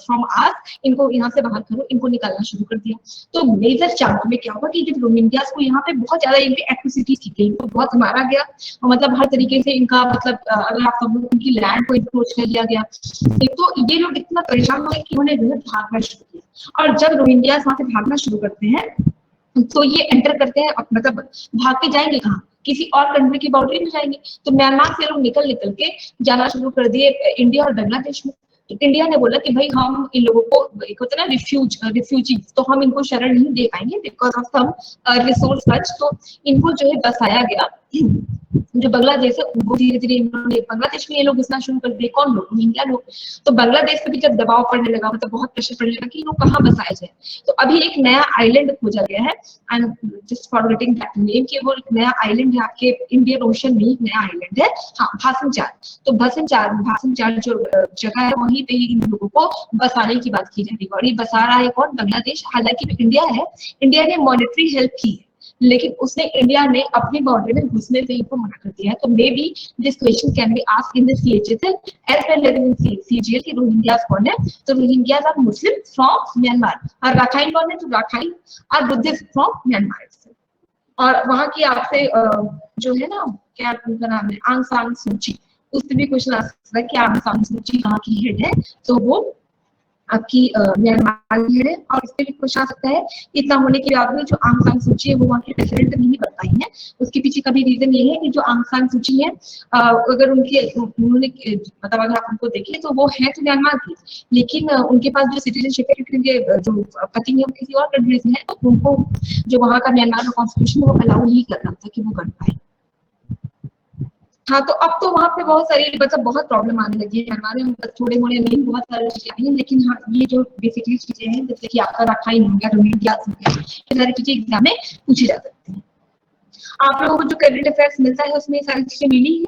from us, इनको यहाँ से बाहर करो, इनको निकालना शुरू कर दिया। तो मेजर चांस में क्या हुआ कि जब रोहिंग्यास को यहाँ पे बहुत ज्यादा इनकी एट्रोसिटीज की गई, इनको बहुत मारा गया, मतलब हर तरीके से इनका मतलब अगर आप समझो उनकी लैंड को इंक्रोच कर लिया गया। तो ये लोग इतना परेशान हुए कि उन्होंने जो है भागना शुरू किया, और जब रोहिंग्या वहां से भागना शुरू करते हैं तो ये एंटर करते हैं, मतलब भाग के जाएंगे कहाँ, किसी और कंट्री की बाउंड्री में जाएंगे। तो म्यांमार से लोग निकल के जाना शुरू कर दिए इंडिया और बांग्लादेश में। तो इंडिया ने बोला कि भाई हम इन लोगों को, एक होता है ना रिफ्यूजी, तो हम इनको शरण नहीं दे पाएंगे बिकॉज ऑफ सम रिसोर्स खर्च। तो इनको जो है बसाया गया जो बांग्लादेश है, वो धीरे धीरे इन्होंने बांग्लादेश में ये लोग घुसना शुरू कर दिए। कौन लोग, रोहिंग्या लोग। तो बांग्लादेश पे भी जब दबाव पड़ने लगा, मतलब बहुत प्रेशर पड़ने लगा कि इनको कहाँ बसाया जाए, तो अभी एक नया आइलैंड खोजा गया है, and just forgetting that name, कि वो एक नया आइलैंड है आपके इंडियन ओशन में, एक नया आइलैंड है, हाँ भासनचार। तो भासनचार जो जगह है वहीं पे इन लोगों को बसाने की बात की जा रही है, और ये बसा रहा है कौन, बांग्लादेश। हालांकि इंडिया है, इंडिया ने मॉनेटरी हेल्प की है, लेकिन उसने इंडिया ने अपनी बाउंड्री में घुसने से इनको मना कर दिया है। तो may be this question can be asked in the CHSL as well as in CGL कि रोहिंग्यास कौन है। तो Rohingyas are Muslim from Myanmar, और राखाइन कौन है, तो Rakhine are Buddhist from Myanmar. और वहां की आपसे जो है ना, क्या उनका नाम है, आंग सान सूची, उससे भी क्वेश्चन आ सकता है कि आंग सान सूची कहाँ की हेड है, तो वो आपकी म्यांमार की हेड है। और इससे भी क्वेश्चन आ सकता है, इतना होने के बावजूद जो आंग सान सूची है वो वहाँ की प्रेसिडेंट नहीं बन पाई है। उसके पीछे का भी रीजन ये है कि जो आंग सान सूची है, अगर उन्होंने मतलब अगर आप उनको देखें तो वो है तो म्यांमार की, लेकिन उनके पास जो सिटीजनशिप है, क्योंकि उनके जो पति है वो किसी और कंट्रीज में है, तो उनको जो वहाँ का म्यांमार का कॉन्स्टिट्यूशन वो अलाउ नहीं कर रहा था कि वो कर पाए। हाँ, तो अब तो वहाँ पे बहुत सारी मतलब बहुत प्रॉब्लम आने लगी है म्यांमार में, थोड़े मोड़े नहीं, बहुत सारी चीजें आई हैं, लेकिन हाँ ये जो बेसिकली चीजें हैं, जैसे कि आपका रखाइन हो गया, रोहिंग्या हो गया, ये सारी चीजें एग्जाम में पूछी जा सकती हैं। आप लोगों को जो करंट अफेयर्स मिलता है उसमें सारी चीजें मिली है,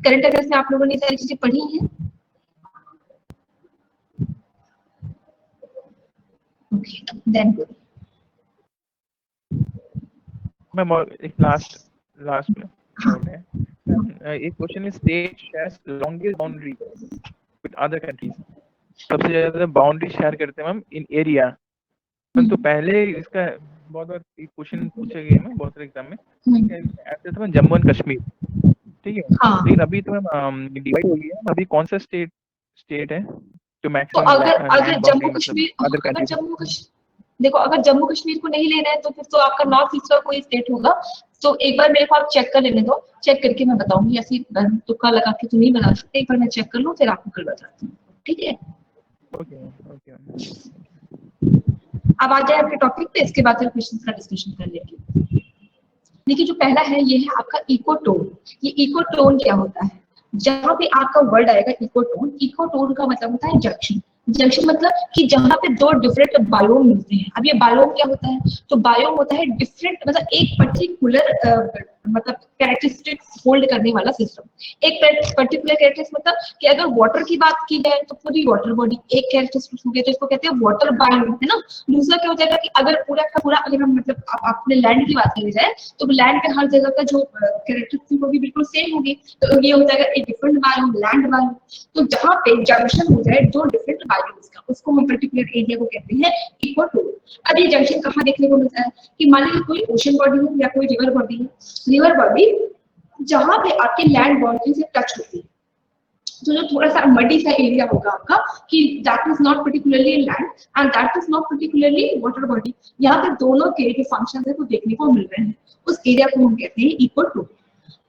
करंट अफेयर्स में आप लोगों ने सारी चीजें पढ़ी हैं। Okay, then good.
मैम एक लास्ट में एक question is state shares longest boundary with other countries. सबसे ज्यादा बाउंड्री शेयर करते हैं मैम इन एरिया। तो पहले इसका बहुत बार एक क्वेश्चन पूछे गए हैं बहुत सारे एग्जाम में, ऐसे था जम्मू एंड कश्मीर, ठीक है, लेकिन अभी तो मैम डिवाइड हो गया है। अभी कौन सा स्टेट है जो मैक्सिमम,
अगर जम्मू कश्मीर, देखो अगर जम्मू कश्मीर को नहीं लेना है तो फिर तो आपका नॉर्थ ईस्ट का कोई स्टेट होगा। तो एक बार मेरे को आप चेक कर लेने दो, चेक करके मैं बताऊंगी, ऐसी तुक्का लगा के तो नहीं बता सकते, एक बार मैं चेक कर लूं फिर आपको कल बताती हूँ, ठीक है।
ओके।
अब आ जाए आपके टॉपिक पे, इसके बाद फिर क्वेश्चन का डिस्कशन कर लेंगे। देखिए जो पहला है ये है आपका इकोटोन। ये इकोटोन क्या होता है, जहाँ पे आपका वर्ड आएगा इकोटोन, इकोटोन का मतलब होता है जंक्शन। जंक्शन मतलब कि जहाँ पे 2 डिफरेंट बायोम मिलते हैं। अब ये बायोम क्या होता है, तो बायोम होता है डिफरेंट, मतलब एक पर्टिकुलर मतलब कैरेक्टरिस्टिक्स होल्ड करने वाला सिस्टम। एक पर्टिकुलर कैरेक्टरिस्टिक्स मतलब कि अगर वाटर की बात की जाए तो पूरी वाटर बॉडी एक कैरेक्टरिस्टिक्स हो गया, तो इसको कहते हैं वाटर बायोम, है ना। दूसरा क्या हो जाएगा कि अगर पूरा का पूरा, अगर हम मतलब अपने लैंड की बात करी जाए तो लैंड पे हर जगह का जो कैरेक्टरिस्टिक होगी बिल्कुल सेम होगी, तो ये हो जाएगा एक डिफरेंट बायोम, लैंड बायोम। तो जहाँ पे जंक्शन हो जाए 2 डिफरेंट बायोम्स का, उसको हम पर्टिकुलर एरिया को कहते हैं इकोटोन। अब ये जंक्शन कहाँ देखने को मिलता है कि मान लीजिए कोई ओशन बॉडी हो या कोई रिवर बॉडी है, रिवर बॉडी जहां पे आपके लैंड बाउंड्री से टच होती है, तो जो थोड़ा सा मडी सा एरिया होगा आपका कि that is not particularly land and that is not particularly water body, यहाँ पे दोनों के जो फंक्शन है वो देखने को मिल रहे हैं, उस एरिया को हम कहते हैं इकोटोन।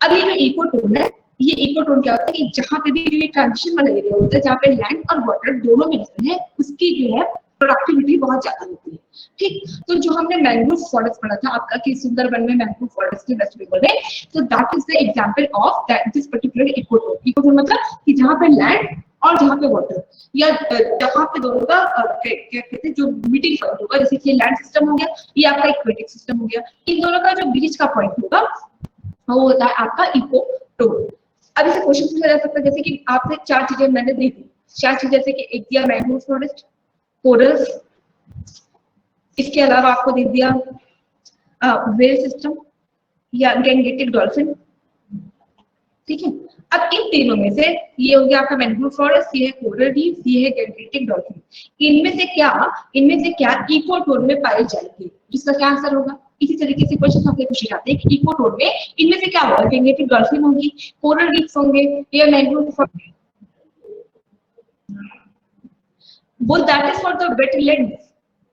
अब ये जो इकोटोन है, ये इकोटोन क्या होता है कि जहाँ पे भी ये ट्रांजिशन वाला एरिया होता है, जहाँ पे लैंड और वाटर दोनों मिलते हैं, उसकी जो है प्रोडक्टिविटी बहुत ज्यादा होती है। ठीक, तो जो हमने मैंग्रोव फॉरेस्ट पढ़ा था आपका कि सुंदरबन में मैंग्रोव फॉरेस्ट है वेस्ट बंगाल में, तो that is the example of that this particular ecotone. Ecotone मतलब कि जहाँ पे लैंड और जहाँ पे वाटर, या जहाँ पे दोनों का क्या कहते हैं जो मीटिंग पॉइंट होगा, जैसे कि लैंड सिस्टम हो गया, ये आपका इक्वेटिक सिस्टम हो गया, इन दोनों का जो बीच का पॉइंट होगा वो होता है आपका इकोटोन। अब इसे क्वेश्चन पूछा जा सकता है, जैसे कि आपने 4 चीजें मैंने दे दी, 4 चीजें, जैसे कि एक दिया मैंग्रोव फॉरेस्ट, कोरल्स, इसके अलावा आपको दे दिया वेल सिस्टम या गैंगेटिक डॉल्फिन। ठीक है, अब इन तीनों में से ये हो गया आपका मैंग्रोव फॉरेस्ट, ये है कोरल रीफ, ये है गैंगेटिक डॉल्फिन। इनमें से क्या इकोटोन में पाई जाएगी, जिसका क्या आंसर होगा? इसी तरीके से क्वेश्चन आपसे पूछे जाते हैं कि इकोटोन में इनमें से क्या होगा, गैंगेटिक डॉल्फिन होगी, कोरल रीफ होंगे या मैंग्रोव फॉरेस्ट। वो that is for the wetland,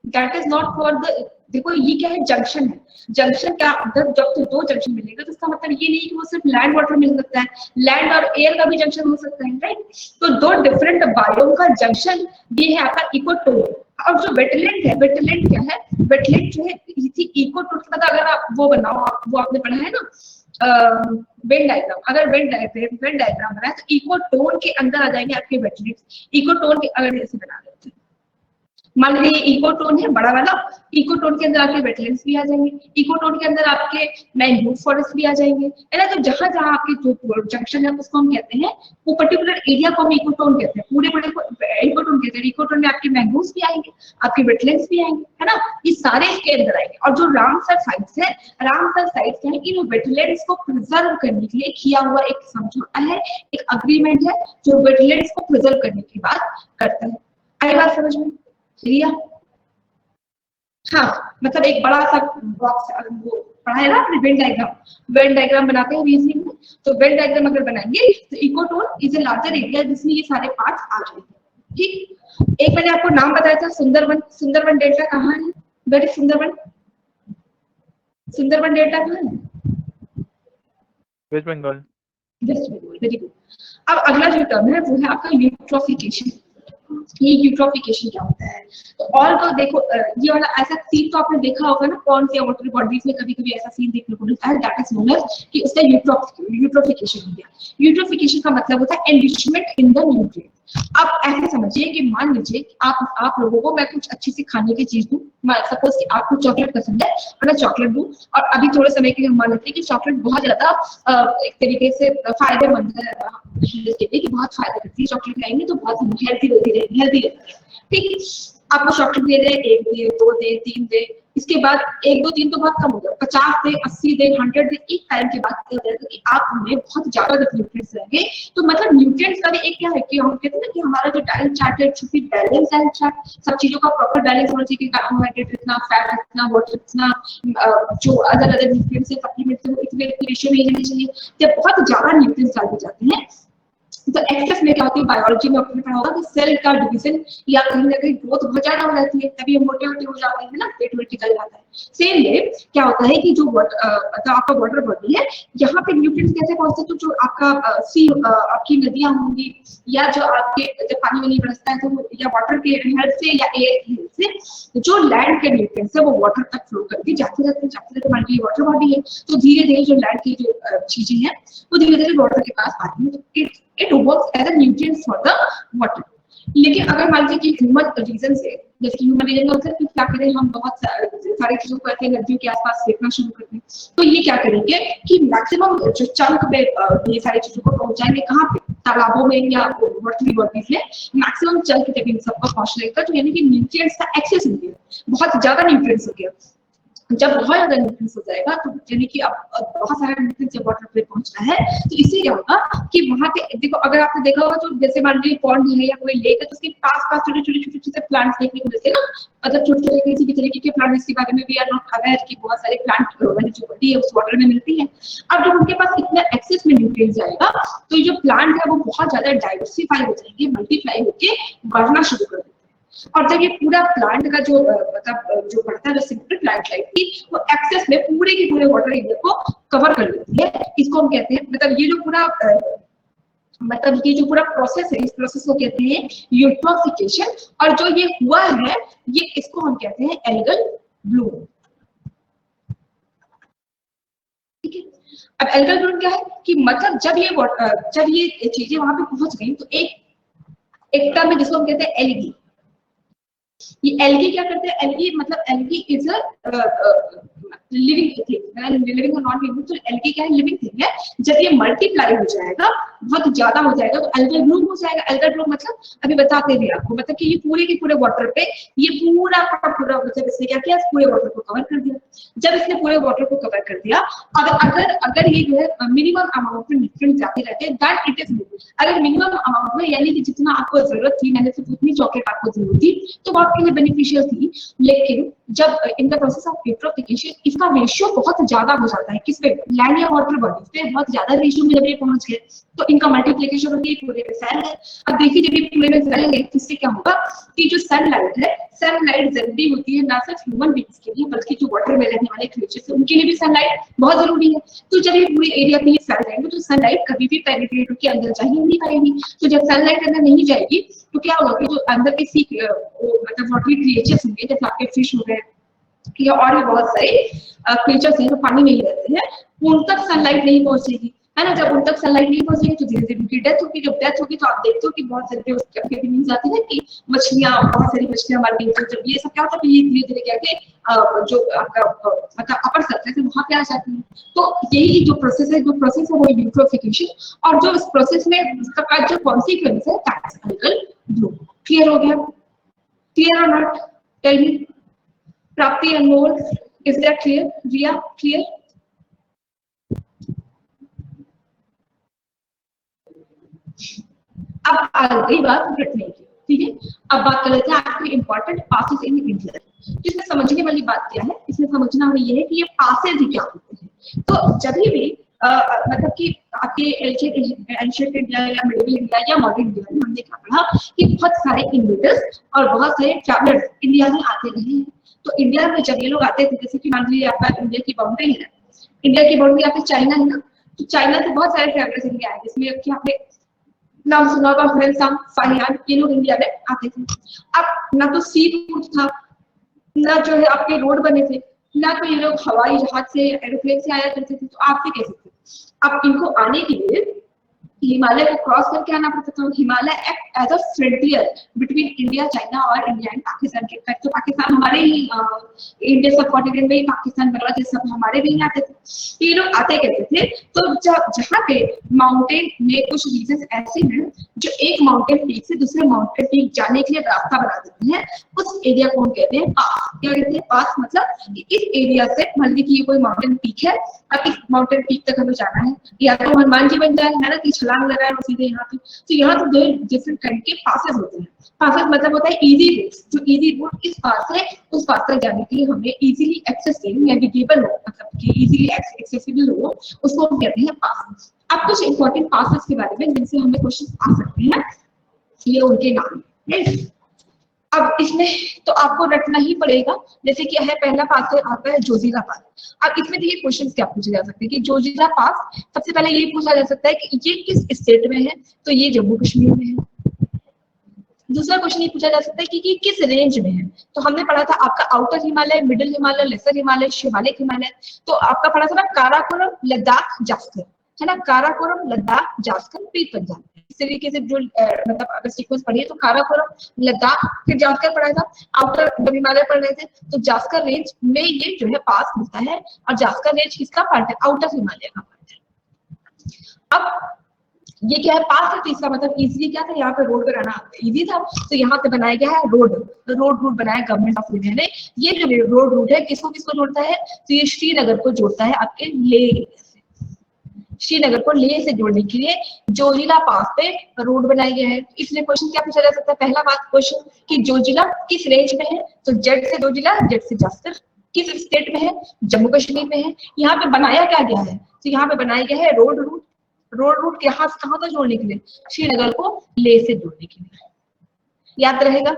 that is not for the, देखो ये क्या है, जंक्शन है। जंक्शन क्या, जब तो 2 जंक्शन मिलेगा तो इसका मतलब ये नहीं कि वो सिर्फ लैंड वाटर मिल सकता है, लैंड और एयर का भी जंक्शन हो सकता है, राइट। तो 2 डिफरेंट बायोम का जंक्शन ये है आपका इकोटोन। और जो वेटलैंड है, वेटलैंड क्या है, वेटलैंड जो है इकोटोन का मतलब अगर आप वो बनाओ, वो आपने पढ़ा है ना वेन डायग्राम, अगर वेन डायग्राम बनाए तो इकोटोन के अंदर आ जाएंगे आपके वेटलैंड्स। इकोटोन के अगर ऐसे बना देते हैं, मान लीजिए इकोटोन है बड़ा वाला, इकोटोन के अंदर आपके वेटलैंड्स भी आ जाएंगे, इकोटोन के अंदर आपके मैंग्रोव फॉरेस्ट भी आ जाएंगे, है ना। तो जहां जहां आपके जो जंक्शन है उसको हम कहते हैं, वो पर्टिकुलर एरिया को हम इकोटोन कहते हैं, पूरे बड़े को इकोटोन कहते हैं। इकोटोन में आपके मैंग्रोव्स भी आएंगे, आपके वेटलैंड्स भी आएंगे, है ना, ये सारे इसके अंदर आएंगे। और जो रामसर साइट्स है, रामसर साइट्स क्या है, इन वेटलैंड्स को प्रिजर्व करने के लिए किया हुआ एक समझौता है, एक अग्रीमेंट है, जो वेटलैंड्स को प्रिजर्व करने की बात करता है। आई बात समझ में लिया? हाँ, मतलब एक बड़ा सा बॉक्स वो पढ़ा है ना आपने, वेन डायग्राम बनाते हैं रीजनिंग में, तो वेन डायग्राम अगर बनाएंगे तो ecotone is a larger area जिसमें ये सारे पार्ट्स आ जाएंगे। ठीक, एक मैंने आपको नाम बताया था सुंदरबन, सुंदरबन डेल्टा कहाँ है, where is Sundarban, Sundarban delta कहाँ है?
West Bengal.
West Bengal, very good. अब अगला जो टर्म है वो है आपका यूट्रोफिकेशन। ये यूट्रोफिकेशन क्या होता है, तो और तो देखो ये वाला ऐसा सीन तो आपने देखा होगा ना, कौन से वाटर बॉडीज में कभी कभी ऐसा सीन देखने को मिलता है, दैट इज नोन एज कि उसका यूट्रोफिकेशन हो गया। यूट्रोफिकेशन का मतलब होता है एनरिचमेंट इन द न्यूट्रिएंट। आप ऐसे समझिए कि मान लीजिए कि आप लोगों को मैं कुछ अच्छी सी खाने की चीज दूं, सपोज कि आपको चॉकलेट पसंद है और मैं चॉकलेट दूं, और अभी थोड़े समय के लिए हम मान लेते हैं कि चॉकलेट बहुत ज्यादा एक तरीके से फायदेमंद है के लिए, कि बहुत फायदा करती है, चॉकलेट खाएंगे तो बहुत हेल्दी रहती है। ठीक, आपको चॉकलेट दे रहे, 1 दे, 2 दे, 3 दे, इसके बाद 1, 2, 3 तो बहुत कम हो गया, 50 दे, 80 दे, 100 दे, एक टाइम के बाद क्या होता है कि आप में बहुत ज्यादा न्यूट्रिएंट्स रहेंगे। तो मतलब न्यूट्रिएंट्स का भी एक क्या है कि हम कहते हैं ना कि हमारा जो डाइट चार्ट है, चूंकि बैलेंस डाइट चार्ट, सब चीजों का प्रॉपर बैलेंस होना चाहिए, कार्बोहाइड्रेट इतना, फैट इतना, वाटर इतना, जो अदर न्यूट्रिएंट्स है सप्लीमेंट्स है वो इतने रेशियो में रहने चाहिए। जब बहुत ज्यादा न्यूट्रिएंट्स डाले जाते हैं तो एक्सेस में क्या होती है, बायोलॉजी में आपने पढ़ा होगा कि सेल का डिवीजन या कहीं ना कहीं ग्रोथ बहुत ज्यादा हो जाती है, तभी हम मोटे हो जाते हैं ना, पेट वेट निकल जाता है। सेम वे क्या होता है कि जो आपका वाटर बॉडी है, यहाँ पे न्यूट्रिएंट्स कैसे पहुंचते हैं, तो जो आपका आपकी नदियां होंगी, या जो आपके जब पानी नहीं बरसता है तो या वाटर के हेल्प से या एयर की हेल्प से जो लैंड के न्यूट्रिएंट्स है वो वाटर तक फ्लो करके जाते रहते मान लीजिए वाटर बॉडी है, तो धीरे धीरे जो लैंड की जो चीजें हैं वो धीरे धीरे वाटर के पास आती है, it works as a nutrient for the water. लेकिन अगर मान लीजिए कि ह्यूमन रीजन से, जैसे ह्यूमन रीजन में होता है कि क्या करें, हम बहुत सारी चीजों को ऐसे नदियों के आसपास फेंकना शुरू करते हैं, तो ये क्या करेंगे कि मैक्सिमम जो चंक में ये सारी चीजों को पहुंचाएंगे कहाँ पे, तालाबों में या वाटरी बॉडीज में, मैक्सिमम चंक जब इन सबको पहुंचने का, तो यानी कि न्यूट्रिएंट्स का एक्सेस हो गया, बहुत ज्यादा न्यूट्रिएंट्स हो गया। जब बहुत ज्यादा न्यूट्रिएंट्स हो जाएगा तो यानी कि अब बहुत सारा न्यूट्रिएंट्स जब वाटर पे पहुंचना है, तो इससे क्या होगा कि वहां पे देखो, अगर आपने देखा होगा तो जैसे मान लीजिए पॉन्ड है या कोई लेक है, तो उसके पास पास छोटे छोटे प्लांट्स देखने को मिलते हैं ना, मतलब छोटे छोटे किसी भी तरीके के प्लांट, इसके बारे में भी आर नॉट अवेयर कि बहुत सारे प्लांट जो बॉडी है उस वाटर में मिलती है। अब जब उनके पास इतना एक्सेस में न्यूट्रिएंट्स जाएगा तो ये जो प्लांट है वो बहुत ज्यादा डाइवर्सिफाई हो जाएंगे, मल्टीप्लाई होके बढ़ना शुरू कर देंगे। और जब ये पूरा प्लांट का जो मतलब जो बढ़ता है, जो सिंपल प्लांट लाइफ की, वो एक्सेस में पूरे के पूरे वाटर एरिया को कवर कर लेती है। इसको हम कहते हैं, मतलब ये जो पूरा मतलब ये जो पूरा प्रोसेस है, इस प्रोसेस को कहते हैं यूट्रोफिकेशन, और जो ये हुआ है ये इसको हम कहते हैं एल्गल ब्लूम। ठीक है, अब एल्गल ब्लूम क्या है कि मतलब जब ये चीजें वहां पे पहुंच गई तो एक टर्म है जिसको हम कहते हैं एल्गी। ये एल्गी क्या करते हैं, एल्गी मतलब algae is a living thing, living और नॉन लिविंग। तो एल्गी क्या है, लिविंग थिंग है। जब ये मल्टीप्लाई हो जाएगा, बहुत ज्यादा हो जाएगा, तो एल्गल ब्लूम हो जाएगा। एल्गल ब्लूम मतलब अभी बताते हैं आपको, मतलब कि ये पूरे के पूरे वाटर पे ये पूरा का पूरा मतलब इसने क्या किया, पूरे वाटर को कवर कर दिया। जब इसने पूरे वाटर को कवर कर दिया, अगर ये जो है मिनिमम अमाउंट में न्यूट्रिएंट जाते रहते हैं, दैट इट इज गुड। अगर मिनिमम अमाउंट में, यानी कि जितना आपको जरूरत थी, मैंने सिर्फ उतनी चॉकलेट आपको जरूरत थी, तो वो आपके लिए बेनिफिशियल थी। लेकिन जब in the process of eutrophication इसका रेशियो बहुत ज्यादा हो जाता है, किस पे, लैंड या वाटर बॉडीज पे बहुत ज्यादा रेशियो में जब ये पहुंच गए तो इनका मल्टीप्लिकेशन होती है, पूरे में सेल है। अब देखिए जब ये पूरे में सेल है, इससे क्या होगा कि जो सनलाइट है, सनलाइट जरूरी होती है ना सिर्फ ह्यूमन बींग्स के लिए, बल्कि जो वाटर में रहने वाले क्रिएचर्स है उनके लिए भी सनलाइट बहुत जरूरी है। तो जब ये पूरे एरिया पे फैल जाएंगे तो सनलाइट कभी भी पेनिट्रेट होकर अंदर जा ही नहीं पाएगी। तो जब सनलाइट अंदर नहीं जाएगी तो क्या होगा कि जो अंदर के सी मतलब वाटरी क्रिएचर्स होंगे, जैसे आपके फिश हो गए या और भी बहुत सारे क्रिएचर्स हैं जो पानी में ही रहते हैं, उन तक सनलाइट नहीं पहुंचेगी, है ना। जब उन तक सनलाइट नहीं पहुंचेगी तो धीरे धीरे उनकी डेथ होगी। जब डेथ होगी तो आप देखते हो कि बहुत सारे न्यूज आती है कि मछलियां, बहुत सारी मछलियां मर गई। तो जब ये सब क्या होता है, ये धीरे धीरे क्या कि जो आपका मतलब अपर सरफेस है वहां पे आ जाती है। तो यही जो प्रोसेस है वो यूट्रोफिकेशन, और जो इस प्रोसेस में इसका जो कॉन्सिक्वेंस है that is algal bloom. Clear हो गया? क्लियर और not? Tell me Prapti and Mole, is that clear? Riya, clear? अब आ गई बात रटने की, ठीक है। अब बात कर लेते हैं आपके इंपॉर्टेंट पासेस इन इंडिया। जिसमें समझने वाली बात क्या है, इसमें समझना हमें ये है कि ये पासेस ही क्या होते हैं। तो जब भी मतलब कि आपके एंशिएंट इंडिया या मिडिवल इंडिया या मॉडर्न इंडिया में हमने क्या पढ़ा कि बहुत सारे इन्वेडर्स और बहुत सारे ट्रैवलर्स इंडिया में आते रहे हैं। तो इंडिया में जब ये लोग आते थे, जैसे कि मान लीजिए आपका इंडिया की बाउंड्री है, इंडिया की बाउंड्री आपके चाइना है ना, तो चाइना से बहुत सारे ट्रैवलर्स इंडिया आए, जिसमें कि आपने नाम सुना होगा हुएनसांग, फाहियान, ये लोग इंडिया में आते थे। अब ना तो सी रूट था, ना जो है आपके रोड बने थे, ना तो ये लोग हवाई जहाज से, एरोप्लेन से आया करते थे। तो आपसे कैसे थे? अब इनको आने के लिए हिमालय को क्रॉस करके आना पड़ता था। Himalaya act as a frontier between India, China और इंडिया एंड पाकिस्तान के। तो पाकिस्तान हमारे ही इंडिया सब कॉन्टिनेंट में ही पाकिस्तान, बांग्लादेश सब हमारे भी आते थे। तो ये लोग आते कहते थे। तो जहाँ पे माउंटेन में कुछ रीजन ऐसे हैं जो एक माउंटेन पीक से दूसरे माउंटेन पीक जाने के लिए रास्ता बना देते हैं, उस एरिया को हम कहते हैं पास। क्या कहते हैं? पास। मतलब इस एरिया से मान लीजिए कि कोई माउंटेन पीक है, अब इस माउंटेन पीक तक हमें जाना है, या तो हनुमान जी बन जाए, है ना, कि छलांग लगाए और सीधे यहाँ पे। तो यहाँ तो दो डिफरेंट काइंड के पासेस होते हैं। पासेस मतलब होता है इजी रूट, जो इजी रूट इस पास से उस पास तक जाने के लिए हमें इजीली एक्सेसिबल, नेविगेबल हो, मतलब कि इजीली एक्सेसिबल हो, उसको हम कहते हैं पास। अब कुछ इंपॉर्टेंट पासेस के बारे में जिनसे हमें क्वेश्चन आ सकते हैं, ये उनके नाम है। अब इसमें तो आपको रटना ही पड़ेगा। जैसे क्या है, पहला पास आता है जोजिला पास। अब इसमें देखिए क्वेश्चन क्या पूछे जा सकते हैं कि जोजिला पास, सबसे पहले ये पूछा जा सकता है कि ये किस स्टेट में है, तो ये जम्मू कश्मीर में है। दूसरा क्वेश्चन ये पूछा जा सकता है कि ये किस रेंज में है, तो हमने पढ़ा था आपका outer Himalaya, middle Himalaya, lesser Himalaya, Shivalik Himalaya. तो आपका पढ़ा था ना काराकोरम, लद्दाख, जास्कर, है ना, काराकोरम, लद्दाख, जास्कर, फिर पंजाब। इस तरीके से जो मतलब अगर सीक्वेंस पढ़िए तो काराकोरम, लद्दाख, फिर जास्कर पढ़ा था। आउटर हिमालय पढ़ रहे थे तो जास्कर रेंज में ये जो है पास मिलता है, और जास्कर रेंज किसका पार्ट है? आउटर हिमालय का पार्ट है। अब ये क्या है? पास है, तो इसका मतलब इजीली क्या था, यहाँ पे रोड बनाना इजी था, तो यहाँ पे बनाया गया है रोड। तो रोड रूट बनाया गवर्नमेंट ऑफ इंडिया ने। ये जो रोड रूट है किसको किसको जोड़ता है? तो ये श्रीनगर को जोड़ता है आपके लेह से। श्रीनगर को लेह से जोड़ने के लिए जोजिला पास पे रोड बनाया गया है। इसलिए क्वेश्चन क्या पूछा जा सकता है? पहला बात क्वेश्चन कि जोजिला किस रेंज में है, तो जेड से जोजिला, जेड से जास्कर। किस स्टेट में है? जम्मू कश्मीर में है। यहाँ पे बनाया क्या गया है? तो यहाँ पे बनाया गया है रोड रूट। रोड रूट यहाँ से कहाँ तक जोड़ने के लिए? श्रीनगर को लेह से जोड़ने के लिए। याद रहेगा?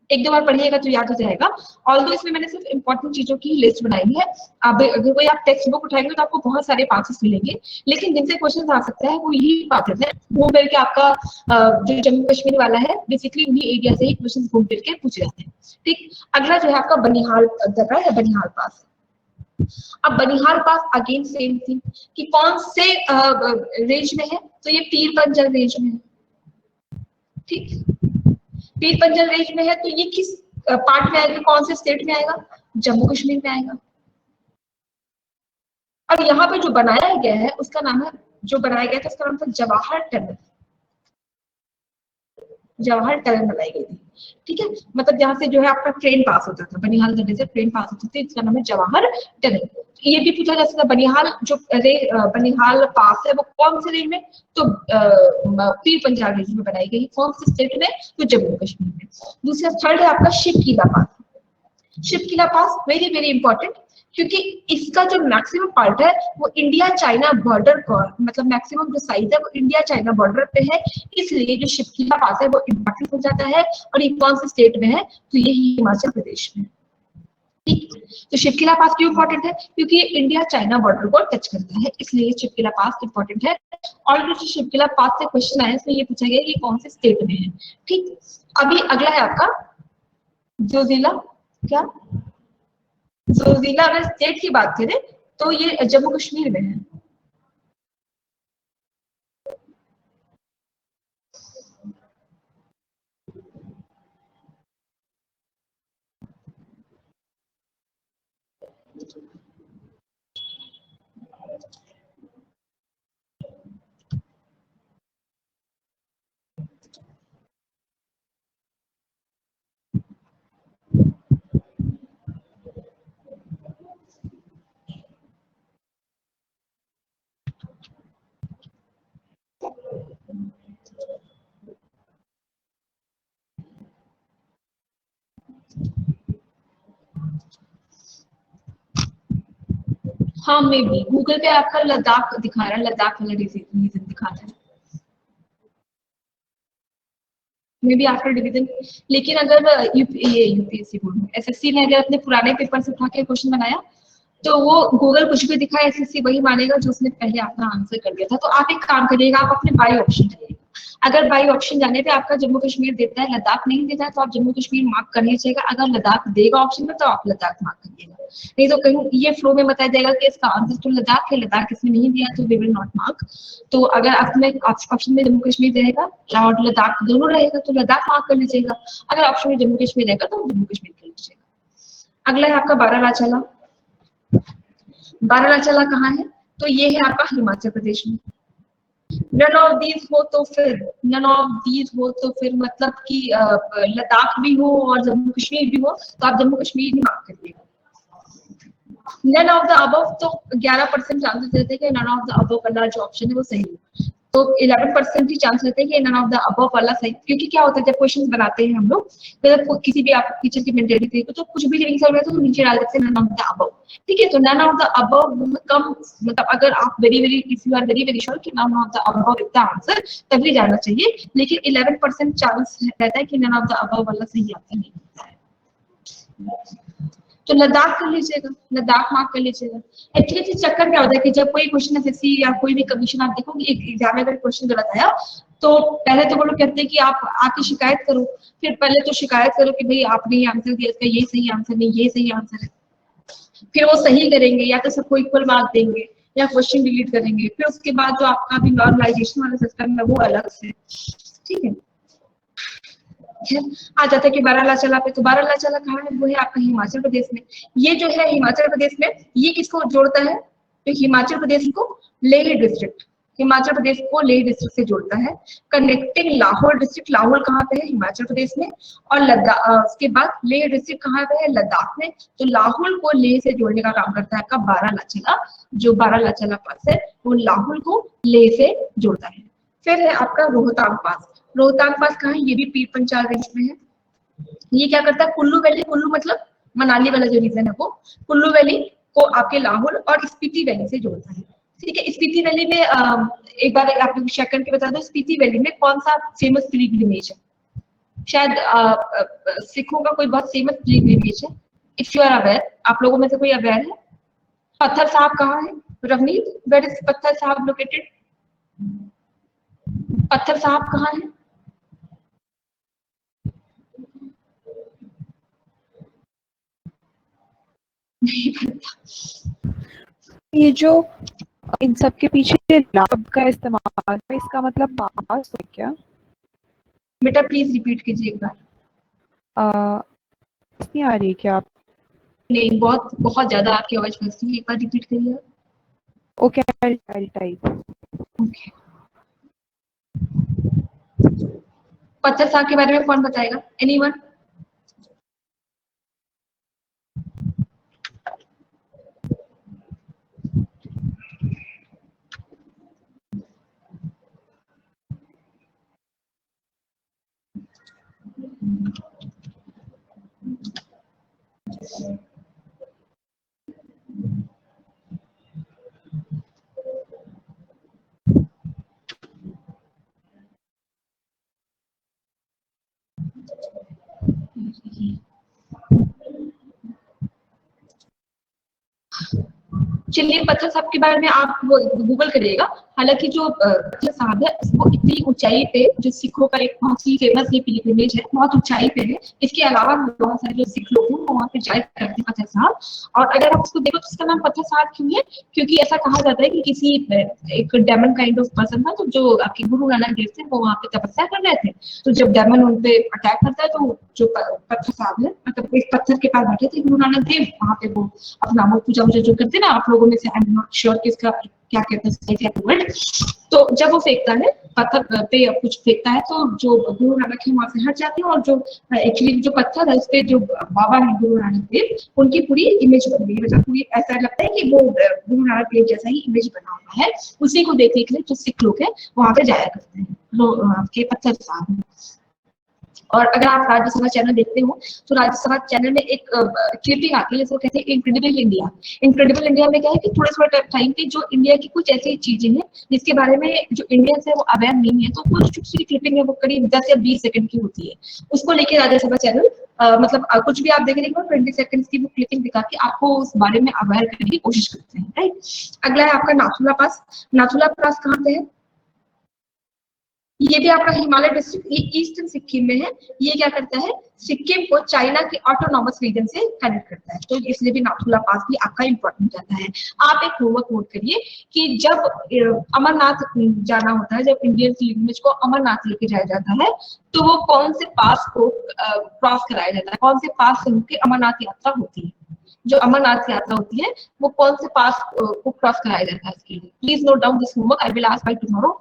एक दो बार पढ़िएगा तो याद हो जाएगा। ऑल्दो इसमें मैंने सिर्फ इंपॉर्टेंट चीजों की लिस्ट बनाई है। अब अगर कोई आप टेक्स्ट बुक उठाएंगे तो आपको बहुत सारे पासेस मिलेंगे, लेकिन जिनसे क्वेश्चन आ सकता है वो यही पासेस है। घूम फिर के आपका जो जम्मू कश्मीर वाला है बेसिकली उन्हीं एरिया से ही क्वेश्चन घूम फिर के पूछे जाते हैं। ठीक, अगला जो है आपका बनिहाल दर्रा या बनिहाल पास। अब बनिहाल पास अगेन सेम थिंग कि कौन से रेंज में है, तो ये पीर पंजल रेंज में है। ठीक, पीर पंजल रेंज में है तो ये किस पार्ट में आएगा, कौन से स्टेट में आएगा, जम्मू कश्मीर में आएगा। और यहाँ पे जो बनाया गया है उसका नाम है, जो बनाया गया था उसका नाम था जवाहर टनल। जवाहर टनल बनाई गई थी। ठीक है, मतलब जहाँ से जो है आपका ट्रेन पास होता था, बनिहाल दर्रे से ट्रेन पास होती थी, इसका नाम है जवाहर टनल। ये भी पूछा जा सकता है बनिहाल जो बनिहाल पास है वो कौन से रेंज में, तो पीर पंजाल रेंज में बनाई गई। कौन से स्टेट में, तो जम्मू कश्मीर में। दूसरा थर्ड है आपका शिव किला पास। शिव किला पास वेरी वेरी इंपॉर्टेंट, क्योंकि इसका जो मैक्सिमम पार्ट है वो इंडिया चाइना बॉर्डर का, मतलब मैक्सिमम जो साइज है वो इंडिया चाइना बॉर्डर पे है, इसलिए जो शिव किला पास है वो इम्पोर्टेंट हो जाता है। और ये कौन से स्टेट में है, तो ये हिमाचल प्रदेश में। ठीक, तो शिव किला पास क्यों इंपॉर्टेंट है, क्योंकि ये इंडिया चाइना बॉर्डर को टच करता है, इसलिए शिव किला पास इंपॉर्टेंट है। और जो शिव किला पास से क्वेश्चन आया इसमें ये पूछा गया कि कौन से स्टेट में है। ठीक, अभी अगला है आपका जोजिला। क्या जोजिला, अगर स्टेट की बात करें तो ये जम्मू कश्मीर में है। हाँ, मे बी गूगल पे आपका लद्दाख दिखा रहा है, लद्दाख वाला रीजन दिखा रहा है, मे बी आफ्टर डिवीजन। लेकिन अगर यूपीएससी बोर्ड एसएससी ने अगर अपने पुराने पेपर से उठा के क्वेश्चन बनाया तो वो गूगल कुछ भी दिखाए एसएससी वही मानेगा जो उसने पहले अपना आंसर कर दिया था। तो आप एक काम करिएगा, आप अपने बाई ऑप्शन जाइएगा। अगर बाई ऑप्शन जाने पे आपका जम्मू कश्मीर देता है, लद्दाख नहीं देता है, तो आप जम्मू कश्मीर मार्क कर लीजिएगा। अगर लद्दाख देगा ऑप्शन में तो आप लद्दाख मार्क करिएगा, नहीं तो कहीं ये फ्लो में बताया जाएगा कि इसका आंसर तो लद्दाख है, लद्दाख इसमें नहीं दिया तो वी विल नॉट मार्क। तो अगर आपने ऑप्शन में जम्मू कश्मीर रहेगा और लद्दाख दोनों रहेगा तो लद्दाख मार्क कर लीजिएगा। अगर ऑप्शन में जम्मू कश्मीर रहेगा तो जम्मू कश्मीर कर लीजिएगा। अगला है आपका बारालाचाला। बारालाचाला कहाँ है, तो ये है आपका हिमाचल प्रदेश में। नन ऑफ दीज हो तो फिर, नन ऑफ दीज हो तो फिर मतलब कि लद्दाख भी हो और जम्मू कश्मीर भी हो तो आप जम्मू कश्मीर ही मार्क करिएगा। नन ऑफ द अबव तो 11% चांसेस रहते हैं कि नन ऑफ द अबव वाला जो ऑप्शन है वो सही है, तो 11% ही चांस रहते हैं कि नन ऑफ द अबव वाला सही। क्योंकि क्या होता है जब क्वेश्चन बनाते हैं हम लोग, मतलब किसी भी आप टीचर की मेंटेलिटी तो कुछ भी लिविंग सर्व तो नीचे डाल देते हैं नन ऑफ द अबव। ठीक है, तो नन ऑफ द अबव कम, मतलब अगर आप very very if you are very very sure कि none of the above is the answer तभी जाना चाहिए, लेकिन 11% चांस रहता है कि नन ऑफ द अबव वाला सही आंसर नहीं होता है। तो लद्दाख कर लीजिएगा, लद्दाख मार्क कर लीजिएगा। एक्चुअली चक्कर क्या होता है कि जब कोई क्वेश्चन एसएससी या कोई भी कमीशन आप देखोगे एग्जाम में अगर क्वेश्चन गलत आया तो पहले तो वो लोग कहते हैं कि आप आके शिकायत करो, फिर पहले तो शिकायत करो कि भाई आपने ये आंसर दिया, इसका ये सही आंसर नहीं, ये सही आंसर है। फिर वो सही करेंगे या तो सबको इक्वल मार्क देंगे या क्वेश्चन डिलीट करेंगे। फिर उसके बाद जो आपका भी नॉर्मलाइजेशन वाला सिस्टम है वो अलग से। ठीक है, आ जाता है कि बारालाचाला पे, तो बारालाचाला कहाँ है, वो है आपका हिमाचल प्रदेश में। ये जो है हिमाचल प्रदेश में, ये किसको जोड़ता है, तो हिमाचल प्रदेश को लेह डिस्ट्रिक्ट, हिमाचल प्रदेश को लेह डिस्ट्रिक्ट से जोड़ता है। कनेक्टिंग लाहौल डिस्ट्रिक्ट, लाहौल कहाँ पे है, हिमाचल प्रदेश में, और लद्दाख, उसके बाद लेह डिस्ट्रिक्ट कहाँ पे है, लद्दाख में। तो लाहौल को लेह से जोड़ने का काम करता है आपका बारालाचाला। जो बारालाचाला पास है वो लाहौल को लेह से जोड़ता है। फिर है आपका रोहतांग पास। रोहतांग पास कहाँ है, ये भी पीर पंचाल रेंज में है। ये क्या करता है, कुल्लू वैली, कुल्लू मतलब मनाली वाला जो रीजन है वो, कुल्लू वैली को आपके लाहौल और स्पीति वैली से जोड़ता है। ठीक है, स्पीति वैली में एक बार आप लोग चेक करके बता दो, स्पीति वैली में कौन सा फेमस पिलग्रिमेज है, शायद सिखों का कोई बहुत फेमस पिलग्रिमेज है, इफ यू आर अवेयर, आप लोगों में से कोई अवेयर है? पत्थर साहब कहाँ है? रवनीत, वेयर इज पत्थर साहब लोकेटेड? पत्थर साहब कहाँ है? नहीं पता।
ये जो इन सब के पीछे लैब का इस्तेमाल है, इसका मतलब पास है क्या?
बेटा प्लीज रिपीट कीजिए एक बार।
नहीं आ रही क्या आप?
नहीं, बहुत बहुत ज्यादा आपकी आवाज फंसती है, एक बार रिपीट करिए।
Okay, I'll type.
ओके, पत्थर साहब के बारे में कौन बताएगा? एनीवन? चलिए, पत्थर साहब के बारे में आप वो गूगल करिएगा। हालांकि जो पत्थर साहब है वो इतनी ऊंचाई पे, जो सिखों का एक बहुत ही फेमस ये पिलग्रिमेज है, बहुत ऊंचाई पे है। इसके अलावा बहुत सारे जो सिख लोग हैं वो वहाँ पे जाया करते हैं पत्थर साहब। और अगर आप उसको देखो तो उसका नाम पत्थर साहब क्यों है? क्योंकि ऐसा कहा जाता है कि किसी एक डेमन काइंड ऑफ पर्सन था, तो जो आपके गुरु नानक देव थे वो वहाँ पे तपस्या कर रहे थे। तो जब डेमन उन पे अटैक करता है तो जो पत्थर साहब है, मतलब एक पत्थर के पास बैठे थे गुरु नानक देव, वहाँ पे वो अपना पूजा वूजा जो करते ना, आप लोगों में से आई एम नॉट श्योर कि इसका क्या कहते हैं वर्ड। तो जब वो फेंकता है पत्थर पे कुछ फेंकता है तो जो गुरु नानक है वहां से हट जाते हैं, और जो एक्चुअली जो पत्थर है उस पे जो बाबा है गुरु नानक देव उनकी पूरी इमेज बन गई है। मतलब पूरी ऐसा लगता है कि वो गुरु नानक देव जैसा ही इमेज बना हुआ है। उसी को देखने के लिए जो सिख लोग हैं वहां पे जाया करते हैं, के पत्थर साहब। और अगर आप राज्यसभा चैनल देखते हो तो राज्यसभा चैनल में एक क्लिपिंग आती है जिसको कहते हैं इनक्रेडिबल इंडिया। इनक्रेडिबल इंडिया में क्या है कि थोड़े थोड़े टाइम पे जो इंडिया की कुछ ऐसी चीजें हैं जिसके बारे में जो इंडियंस है वो अवेयर नहीं है, तो कुछ छोटी छोटी क्लिपिंग है वो करीब 10 या 20 सेकंड की होती है। उसको लेके राज्यसभा चैनल मतलब कुछ भी आप देखेंगे 20 सेकंड की वो क्लिपिंग दिखा के आपको उस बारे में अवेयर करने की कोशिश करते हैं, राइट। अगला है आपका नाथुला पास। नाथुला पास कहाँ पे है? ये भी आपका हिमालय डिस्ट्रिक्ट, ये ईस्टर्न सिक्किम में है। ये क्या करता है? सिक्किम को चाइना के ऑटोनॉमस रीजन से कनेक्ट करता है, तो इसलिए भी नाथुला पास भी आपका इंपॉर्टेंट रहता है। आप एक होमवर्क नोट करिए कि जब अमरनाथ जाना होता है, जब इंडियन पिलग्रिमेज को अमरनाथ लेके जाया जाता है, तो वो कौन से पास को क्रॉस कराया जाता है, कौन से पास से होकर अमरनाथ यात्रा होती है? जो अमरनाथ यात्रा होती है वो कौन से पास को क्रॉस कराया जाता है? इसके लिए please note down this homework, I will ask by tomorrow.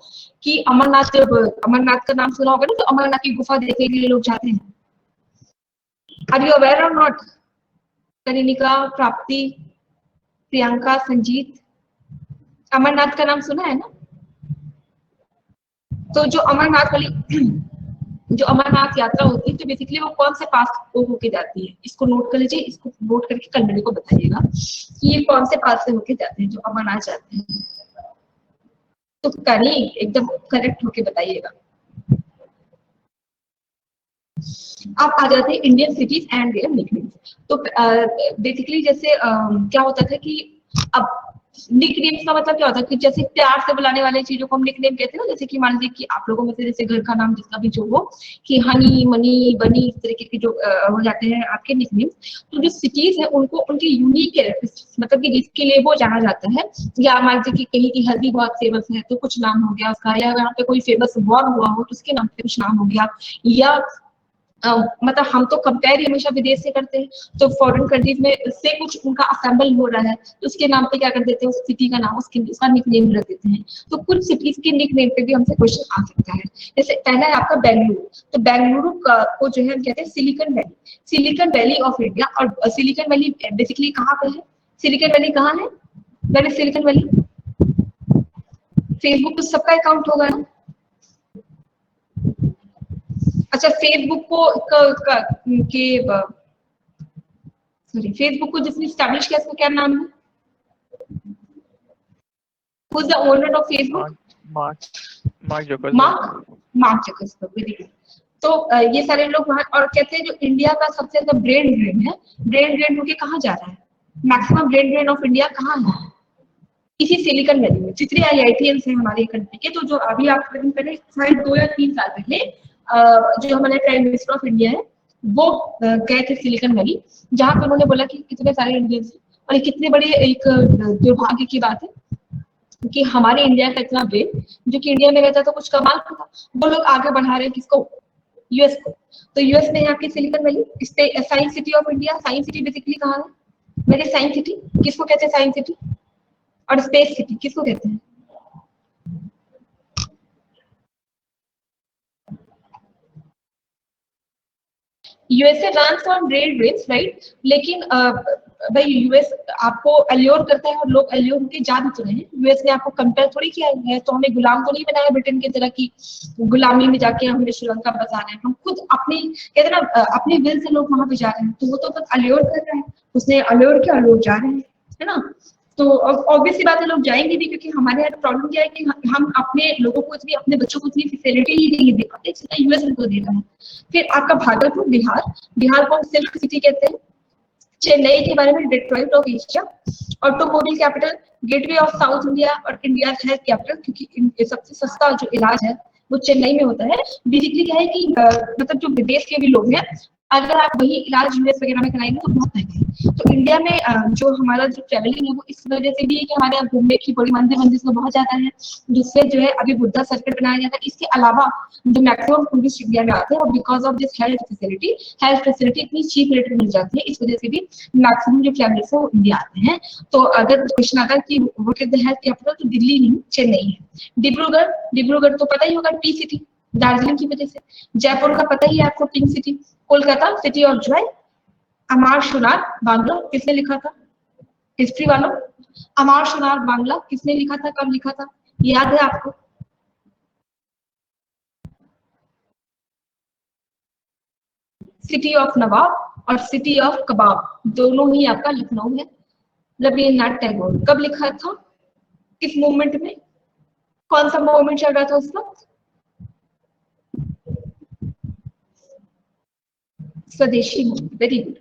कि अमरनाथ, जब अमरनाथ का नाम सुना होगा ना, तो अमरनाथ की गुफा देखने के लिए लोग जाते हैं। आर यू अवेयर और नॉट? कनिनिका, प्राप्ति, प्रियंका, संजीत, अमरनाथ का नाम सुना है ना? तो जो अमरनाथ वाली जो अमरनाथ यात्रा होती है तो बेसिकली वो कौन से पास को होके जाती है? इसको नोट कर लीजिए, इसको नोट करके कल मेरे को बताइएगा कि ये कौन से पास से होके जाते हैं जो अमरनाथ जाते हैं। तो करी एकदम करेक्ट होके बताइएगा। अब आ जाते हैं Indian cities and their nicknames. तो बेसिकली जैसे क्या होता था कि अब निकनेम्स का मतलब क्या होता है कि जैसे प्यार से बुलाने वाली चीजों को हम निकनेम कहते हैं ना, जैसे कि मान लीजिए कि आप लोगों में से जैसे घर का नाम जिसका भी जो हो, कि हनी, मनी, बनी, इस तरीके के जो हो जाते हैं आपके निकनेम्स। तो जो सिटीज है उनको उनकी यूनिक कैरेक्टरिस्टिक्स, मतलब कि जिसके लिए वो जाना जाता है, या मान लीजिए कि कहीं की हल्दी बहुत फेमस है तो कुछ नाम हो गया उसका, या यहाँ पे कोई फेमस वॉर हुआ हो तो उसके नाम पे कुछ नाम हो गया, या मतलब हम तो कंपेयर हमेशा विदेश से करते हैं, तो फॉरेन कंट्रीज में से कुछ उनका असेंबल हो रहा है तो उसके नाम पे क्या कर देते हैं, उस सिटी का नाम उसका निकनेम रख देते हैं। तो कुछ सिटीज के निकनेम पे भी हमसे क्वेश्चन आ सकता है। जैसे पहला है आपका बेंगलुरु। तो बेंगलुरु को जो है हम कहते हैं Silicon Valley, Silicon Valley of India. और सिलिकॉन वैली बेसिकली कहाँ पे है? सिलिकॉन वैली कहाँ है? Where is Silicon Valley? Facebook तो सबका अकाउंट होगा ना? अच्छा, फेसबुक को जिसने स्टैब्लिश किया उसका क्या नाम है? Who is the owner of Facebook?
Mark Zuckerberg.
Mark Zuckerberg, very good. तो ये सारे लोग वहां, और कहते हैं जो इंडिया का सबसे ज्यादा ब्रेन ड्रेन है, ब्रेन ड्रेन होके कहाँ जा रहा है, maximum brain drain of India कहाँ है, इसी सिलिकॉन वैली में। जितने IITians हैं हमारे कंट्री के, तो जो अभी आप पहले शायद 2 या 3 साल पहले जो हमारे प्राइम मिनिस्टर ऑफ इंडिया है वो गए थे सिलिकॉन वैली, जहाँ पे उन्होंने बोला कि कितने सारे इंडियंस, और ये कितनी बड़ी एक दुर्भाग्य की बात है कि हमारे इंडिया का इतना ब्रेन, जो कि इंडिया में रहता तो कुछ कमाल था, वो लोग आगे बढ़ा रहे हैं किसको, यूएस को। तो यूएस में यहाँ की सिलिकॉन वैली, इस पे science city of India, science city basically कहाँ है, मेरे साइंस सिटी किसको कहते हैं, साइंस सिटी, और स्पेस सिटी किसको कहते हैं, USA runs on brain drains, right. लेकिन भाई यूएस आपको अल्योर करता है और लोग अल्योर होकर जा भी तो रहे हैं। यूएस ने आपको कंपेयर थोड़ी किया है, तो हमें गुलाम तो नहीं बनाया ब्रिटेन की तरह की गुलामी में जाके हमें श्रीलंका बसाना है। हम खुद अपनी कहते ना अपनी विल से लोग वहां पे जा रहे हैं, तो वो तो बस अल्योर कर रहा है, उसने अल्योर किया, लोग जा रहे हैं, है ना। तो ऑब्वियसली बात है लोग जाएंगे भी, क्योंकि हमारे यहाँ प्रॉब्लम क्या है कि हम अपने लोगों को इतनी, अपने बच्चों को इतनी फैसिलिटी ही नहीं दे पाते जितना यूएस उनको दे रहा है। फिर आपका भागलपुर, बिहार को सिल्क सिटी कहते हैं। चेन्नई के बारे में Detroit of Asia, automobile capital, gateway of south India, और इंडिया हेल्थ कैपिटल, क्योंकि सबसे सस्ता जो इलाज है वो चेन्नई में होता है। बेसिकली क्या है कि मतलब जो विदेश के भी लोग हैं, अगर आप वही इलाज यूएस वगैरह में कराएंगे तो बहुत महंगा है। तो इंडिया में जो हमारा जो ट्रेवलिंग है वो इस वजह से भी है कि हमारे यहाँ घूमने की बड़ी मंदिर से बहुत ज्यादा है, जिससे जो है अभी बुद्धा सर्किट बनाया जाता है। इसके अलावा जो मैक्सिमम टूरिस्ट इंडिया में आते हैं, और because of this health facility इतनी चीप रेट में मिल जाती है, इस वजह से भी मैक्सिमम जो ट्रेवलर्स है वो इंडिया आते हैं। तो अगर क्वेश्चन आता है कि what is the health capital, तो दिल्ली नहीं, चेन्नई है। डिब्रूगढ़ तो पता ही होगा, टी सिटी, दार्जिलिंग की वजह से। जयपुर का पता ही है आपको, pink city. Kolkata, city of joy. Amar Sonar Bangla किसने लिखा था, हिस्ट्री वालों, अमार सुनार बांग्ला किसने लिखा था, कब लिखा था, याद है आपको? सिटी ऑफ नवाब और सिटी ऑफ कबाब, दोनों ही आपका लखनऊ है। रवींद्रनाथ टैगोर कब लिखा था, किस मूवमेंट में, कौन सा मूवमेंट चल रहा था उस वक्त? स्वदेशी मूवमेंट, वेरी गुड।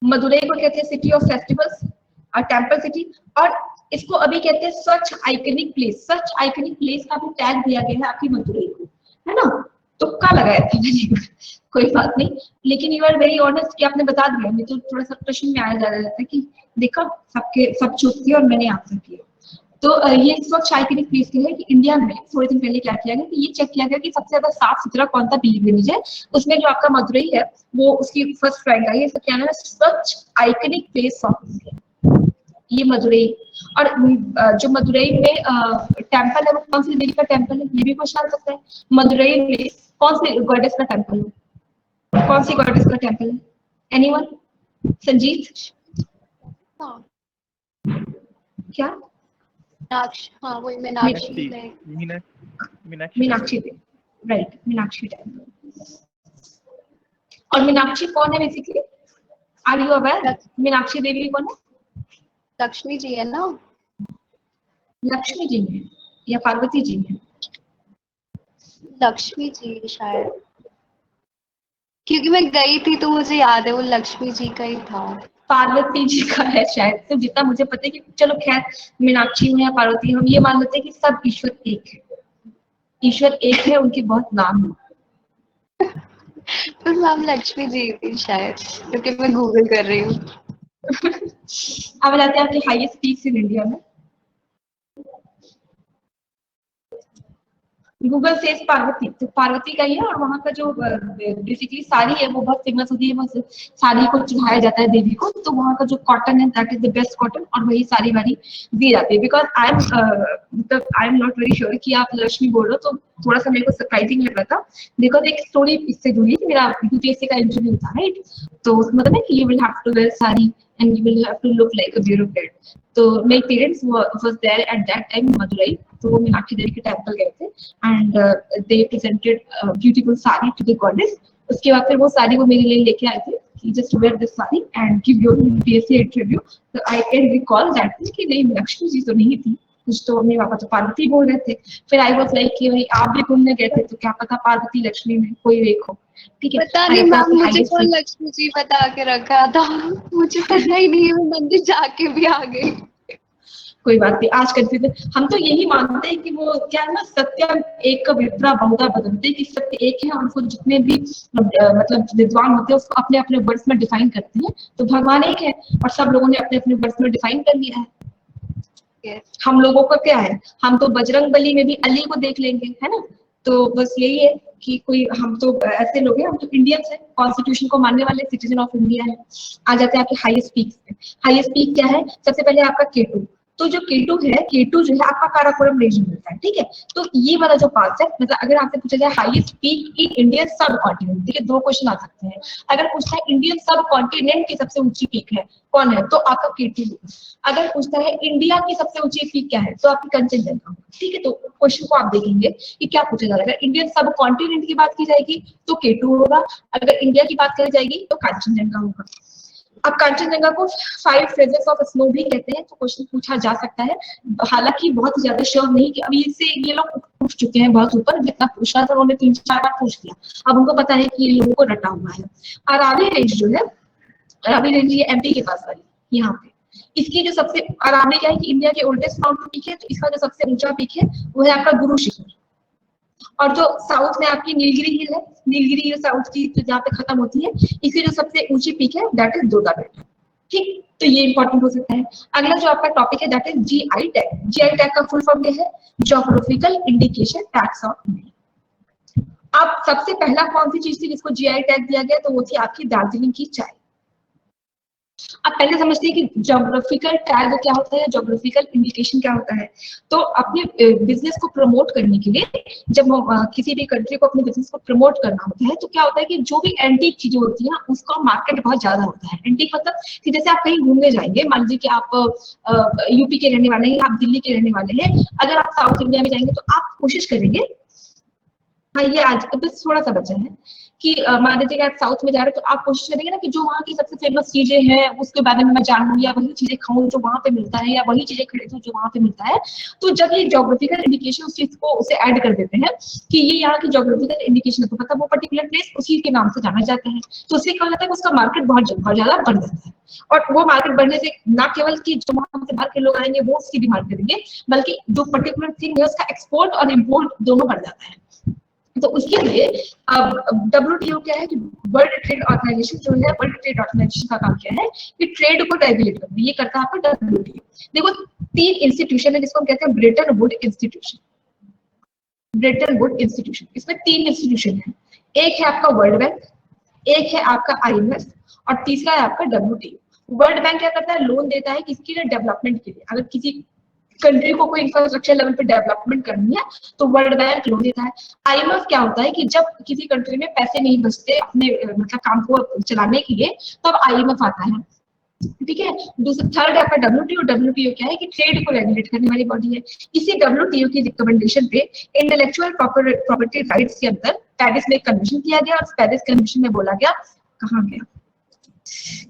मदुरई को कहते हैं सिटी ऑफ फेस्टिवल्स और टेम्पल सिटी, और इसको अभी कहते हैं स्वच्छ आइकनिक प्लेस। स्वच्छ आइकनिक प्लेस का भी टैग दिया गया है आपकी मदुरई को, है ना। तुक्का लगाया था मैंने, कोई बात नहीं, लेकिन यू आर वेरी ऑनेस्ट कि आपने बता दिया। मैं तो थोड़ा सा प्रश्न में आया जा रहा था कि देखा सब चूक किया और मैंने आंसर किया। तो ये स्वच्छ आइकनिक प्लेस के है कि इंडिया में थोड़े दिन पहले क्या किया गया कि ये चेक किया गया कि सबसे ज्यादा साफ सुथरा कौन सा पिलग्रिमेज है। उसमें जो आपका मदुरई है वो उसकी फर्स्ट रैंक आई है। इसका क्या नाम है, स्वच्छ आइकनिक प्लेस ऑफ इंडिया, ये मदुरई। और जो मदुरई में टेम्पल है वो कौन सी देवी का टेम्पल है, ये भी क्वेश्चन आ सकता है। मदुरई में कौन सी गॉडेस का टेम्पल है, कौन सी गॉडेस का टेम्पल है, एनीवन? संजीत? क्या?
हाँ वही मीनाक्षी,
मीनाक्षी देवी, राइट, मीनाक्षी टेम्पल। और मीनाक्षी कौन है basically, are you aware? Meenakshi Devi कौन है?
लक्ष्मी जी है ना।
लक्ष्मी जी है या पार्वती जी है?
लक्ष्मी जी शायद, क्योंकि मैं गई थी तो मुझे याद है वो लक्ष्मी जी का ही था।
पार्वती जी का है शायद, तो जितना मुझे पता है कि चलो खैर मीनाक्षी में या पार्वती, हम ये मान लेते हैं कि सब ईश्वर एक है, ईश्वर एक है, उनके बहुत नाम है।
तो नाम लक्ष्मी जी थी शायद, क्योंकि मैं गूगल कर रही हूँ।
अब लाते हैं आपके हाईएस्ट पीक्स इन इंडिया में। गूगल से पार्वती, तो पार्वती का ही है। और वहाँ का जो बेसिकली साड़ी है वो बहुत फेमस होती है, वो साड़ी को चढ़ाया जाता है देवी को। तो वहाँ का जो कॉटन है that is the best cotton, और वही साड़ी वाड़ी दी जाती है। Because I am not very sure कि आप लक्ष्मी बोल रहे हो, तो थोड़ा सा मेरे को सरप्राइजिंग लग रहा था। बिकॉज एक स्टोरी इससे जुड़ी थी, मेरा यूपीएससी का इंटरव्यू था, राइट। तो मतलब है कि you will have to wear sari and you will have to look like a bureaucrat. तो my parents was there at that time in Madurai. तो वो मीनाक्षी देवी के टेम्पल गए थे and they presented a beautiful sari to the goddess. उसके बाद फिर वो साड़ी वो मेरे लिए लेके आए थे कि just wear this sari and give your UPSC interview. So I can recall that कि नहीं मीनाक्षी जी तो नहीं थी, कुछ तो मम्मी पापा तो पार्वती बोल रहे थे। फिर आई वाज लाइक कि भाई आप भी घूमने गए थे तो क्या पता पार्वती लक्ष्मी में कोई एक हो। ठीक है,
पता नहीं मैम, मुझे कौन लक्ष्मी जी बता के रखा था, मुझे पता ही नहीं है, मैं मंदिर जाके भी आ गई।
कोई बात नहीं, आज कंफ्यूजन, हम तो यही मानते हैं कि वो क्या है ना, सत्यम एक विप्रा बहुधा बदलते, कि सत्य एक है और उसको जितने भी मतलब विद्वान होते हैं उसको अपने अपने वर्ड्स में डिफाइन करते हैं। तो भगवान एक है और सब लोगों ने अपने अपने वर्ड्स में डिफाइन कर लिया है। हम लोगों का क्या है, हम तो बजरंग बली में भी अली को देख लेंगे, है ना। तो बस यही है कि कोई, हम तो ऐसे लोग हैं, हम तो इंडियंस हैं, कॉन्स्टिट्यूशन को मानने वाले सिटीजन ऑफ इंडिया है। आ जाते हैं आपके हाईएस्ट पीक पे। हाईएस्ट पीक क्या है, सबसे पहले आपका केटू। तो जो केटू है, केटू जो है आपका काराकोरम रीजन होता है, ठीक है। तो ये वाला जो पास है, मतलब अगर आपसे पूछा जाए हाईएस्ट पीक इन इंडियन सब कॉन्टिनेंट, ठीक है, दो क्वेश्चन आ सकते हैं। अगर पूछता है इंडियन सब कॉन्टिनेंट की सबसे ऊंची पीक है कौन है, तो आपका केटू होगा। अगर पूछता है इंडिया की सबसे ऊंची पीक क्या है, तो आपकी कंचनजंगा होगा, ठीक है। तो क्वेश्चन को आप देखेंगे कि क्या पूछा जा रहा है। अगर इंडियन सब कॉन्टिनेंट की बात की जाएगी तो केटू होगा, अगर इंडिया की बात करी जाएगी तो कांचनजंगा होगा। अब कांचनजंगा को 5 फेजेस ऑफ स्नो भी कहते हैं, तो क्वेश्चन पूछा जा सकता है। हालांकि बहुत ज्यादा श्योर नहीं कि अभी से ये लोग पूछ चुके हैं बहुत ऊपर, जितना पूछना था उन्होंने 3-4 बार पूछ लिया। अब उनको पता है कि ये लोगों को रटा हुआ है। अरावली रेंज जो है, अरावली रेंज ये एमपी के पास वाली, यहाँ पे इसकी जो सबसे, अरावली क्या है कि इंडिया के ओल्डेस्ट माउंटेन पीक है, तो इसका जो सबसे ऊंचा पीक है वो है आपका गुरु शिखर। और जो साउथ में आपकी नीलगिरी हिल है, नीलगिरी हिल साउथ की तो जहाँ पे खत्म होती है, इसकी जो सबसे ऊंची पीक है दैट इज दोदा बेटा, ठीक। तो ये इंपॉर्टेंट हो सकता है। अगला जो आपका टॉपिक है that is GI tag. GI tag का फुल फॉर्म क्या है, geographical indication tags of India. अब सबसे पहला कौन सी चीज थी जिसको जीआई टैग दिया गया, तो वो थी आपकी दार्जिलिंग की चाय। अब पहले समझते हैं कि ज्योग्राफिकल टैग क्या होता है, ज्योग्राफिकल इंडिकेशन क्या होता है। तो अपने बिजनेस को प्रमोट करने के लिए, जब किसी भी कंट्री को अपने बिजनेस को प्रमोट करना होता है, तो क्या होता है कि जो भी एंटीक चीजें होती है उसका मार्केट बहुत ज्यादा होता है। एंटीक मतलब कि जैसे आप कहीं घूमने जाएंगे, मान लीजिए कि आप यूपी के रहने वाले हैं, आप दिल्ली के रहने वाले हैं, अगर आप साउथ इंडिया में जाएंगे तो आप कोशिश करेंगे, हाँ ये आज बस थोड़ा सा बचा है कि मान लीजिए कि आप साउथ में जा रहे हो, तो आप कोशिश करेंगे ना कि जो वहाँ की सबसे फेमस चीजें हैं उसके बारे में मैं जानूं, या वही चीजें खाऊं जो वहाँ पे मिलता है, या वही चीजें खरीदूं जो वहाँ पे मिलता है। तो जब ये ज्योग्राफिकल इंडिकेशन उस चीज को उसे ऐड कर देते हैं कि ये यहाँ की ज्योग्राफिकल इंडिकेशन है, तो मतलब वो पर्टिकुलर प्लेस उसी के नाम से जाना जाता है, तो उससे क्या होता है उसका मार्केट बहुत ज्यादा बढ़ जाता है। और वो मार्केट बढ़ने से ना केवल कि जो वहां से बाहर के लोग आएंगे वो उसकी डिमांड करेंगे, बल्कि जो पर्टिकुलर थिंग है उसका एक्सपोर्ट और इम्पोर्ट दोनों बढ़ जाता है। तो उसके लिए अब WTO क्या है कि वर्ल्ड ट्रेड ऑर्गेनाइजेशन जो है, वर्ल्ड ट्रेड ऑर्गेनाइजेशन का काम क्या है कि ट्रेड को रेगुलेट करना, ये करता है आपका WTO। देखो 3 इंस्टीट्यूशन है जिसको हम कहते हैं Brayton would institution. Brayton would institution, इसमें 3 इंस्टीट्यूशन है, एक है आपका वर्ल्ड बैंक, एक है आपका IMF और तीसरा है आपका WTO। वर्ल्ड बैंक क्या करता है, लोन देता है किसके लिए, डेवलपमेंट के लिए। अगर किसी कंट्री को कोई इंफ्रास्ट्रक्चर लेवल पे डेवलपमेंट करनी है तो वर्ल्ड बैंक लोन देता है। IMF क्या होता है कि जब किसी कंट्री में पैसे नहीं बचते अपने मतलब काम को चलाने के लिए, तब IMF आता है, ठीक है। दूसरा थर्ड है आपका WTO। WTO क्या है कि ट्रेड को रेगुलेट करने वाली बॉडी है। इसी WTO की रिकमेंडेशन पे इंटेलेक्चुअल प्रॉपर्टी राइट्स के अंदर पेरिस में कन्वेंशन किया गया, और पेरिस कन्वेंशन में बोला गया, कहाँ गया,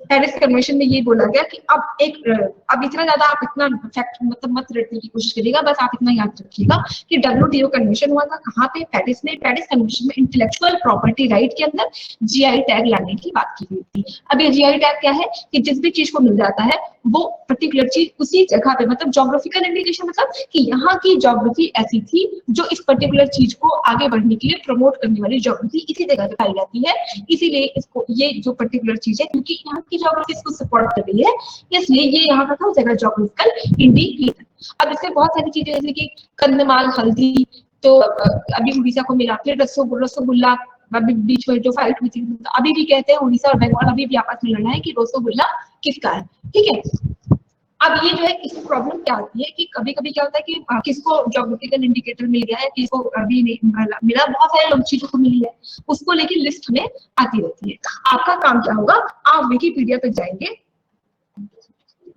पेरिस कन्वेंशन में ये बोला गया कि अब इतना ज्यादा आप इतना फैक्ट मतलब मत रटने की कोशिश करिएगा, बस आप इतना याद रखिएगा कि WTO कन्वेंशन हुआ था कहाँ पे, पेरिस में। पेरिस कन्वेंशन में इंटेलेक्चुअल प्रॉपर्टी राइट के अंदर GI टैग लाने की बात की गई थी। अब ये GI टैग क्या है कि जिस भी चीज को मिल जाता है वो पर्टिकुलर चीज उसी जगह पे, मतलब ज्योग्राफिकल इंडिकेशन मतलब कि यहाँ की ज्योग्राफी ऐसी थी जो इस पर्टिकुलर चीज को आगे बढ़ने के लिए प्रमोट करने वाली ज्योग्राफी इसी जगह पे पाई जाती है, इसीलिए इसको ये जो पर्टिकुलर चीज है क्योंकि यहाँ की ज्योग्राफी इसको सपोर्ट कर रही है, इसलिए ये यहाँ का था जगह ज्योग्राफिकल इंडिकेटर। अब इससे बहुत सारी चीजें जैसे कि कंदमाल, हल्दी, तो अभी उड़ीसा को मिला, फिर रसगुल्ला, अभी बीच में जो फाइट हुई थी, अभी भी कहते हैं उड़ीसा और बंगाल अभी भी आपस में लड़ना है कि रसगुल्ला किसका है, ठीक है। अब ये जो है इसकी प्रॉब्लम क्या होती है कि कभी कभी क्या होता है कि किसको ज्योग्राफिकल इंडिकेटर मिल गया है, किसको अभी नहीं मिला, बहुत सारे लोग चीजों को मिली है, उसको लेके लिस्ट में आती रहती है। आपका काम क्या होगा, आप विकिपीडिया पे जाएंगे,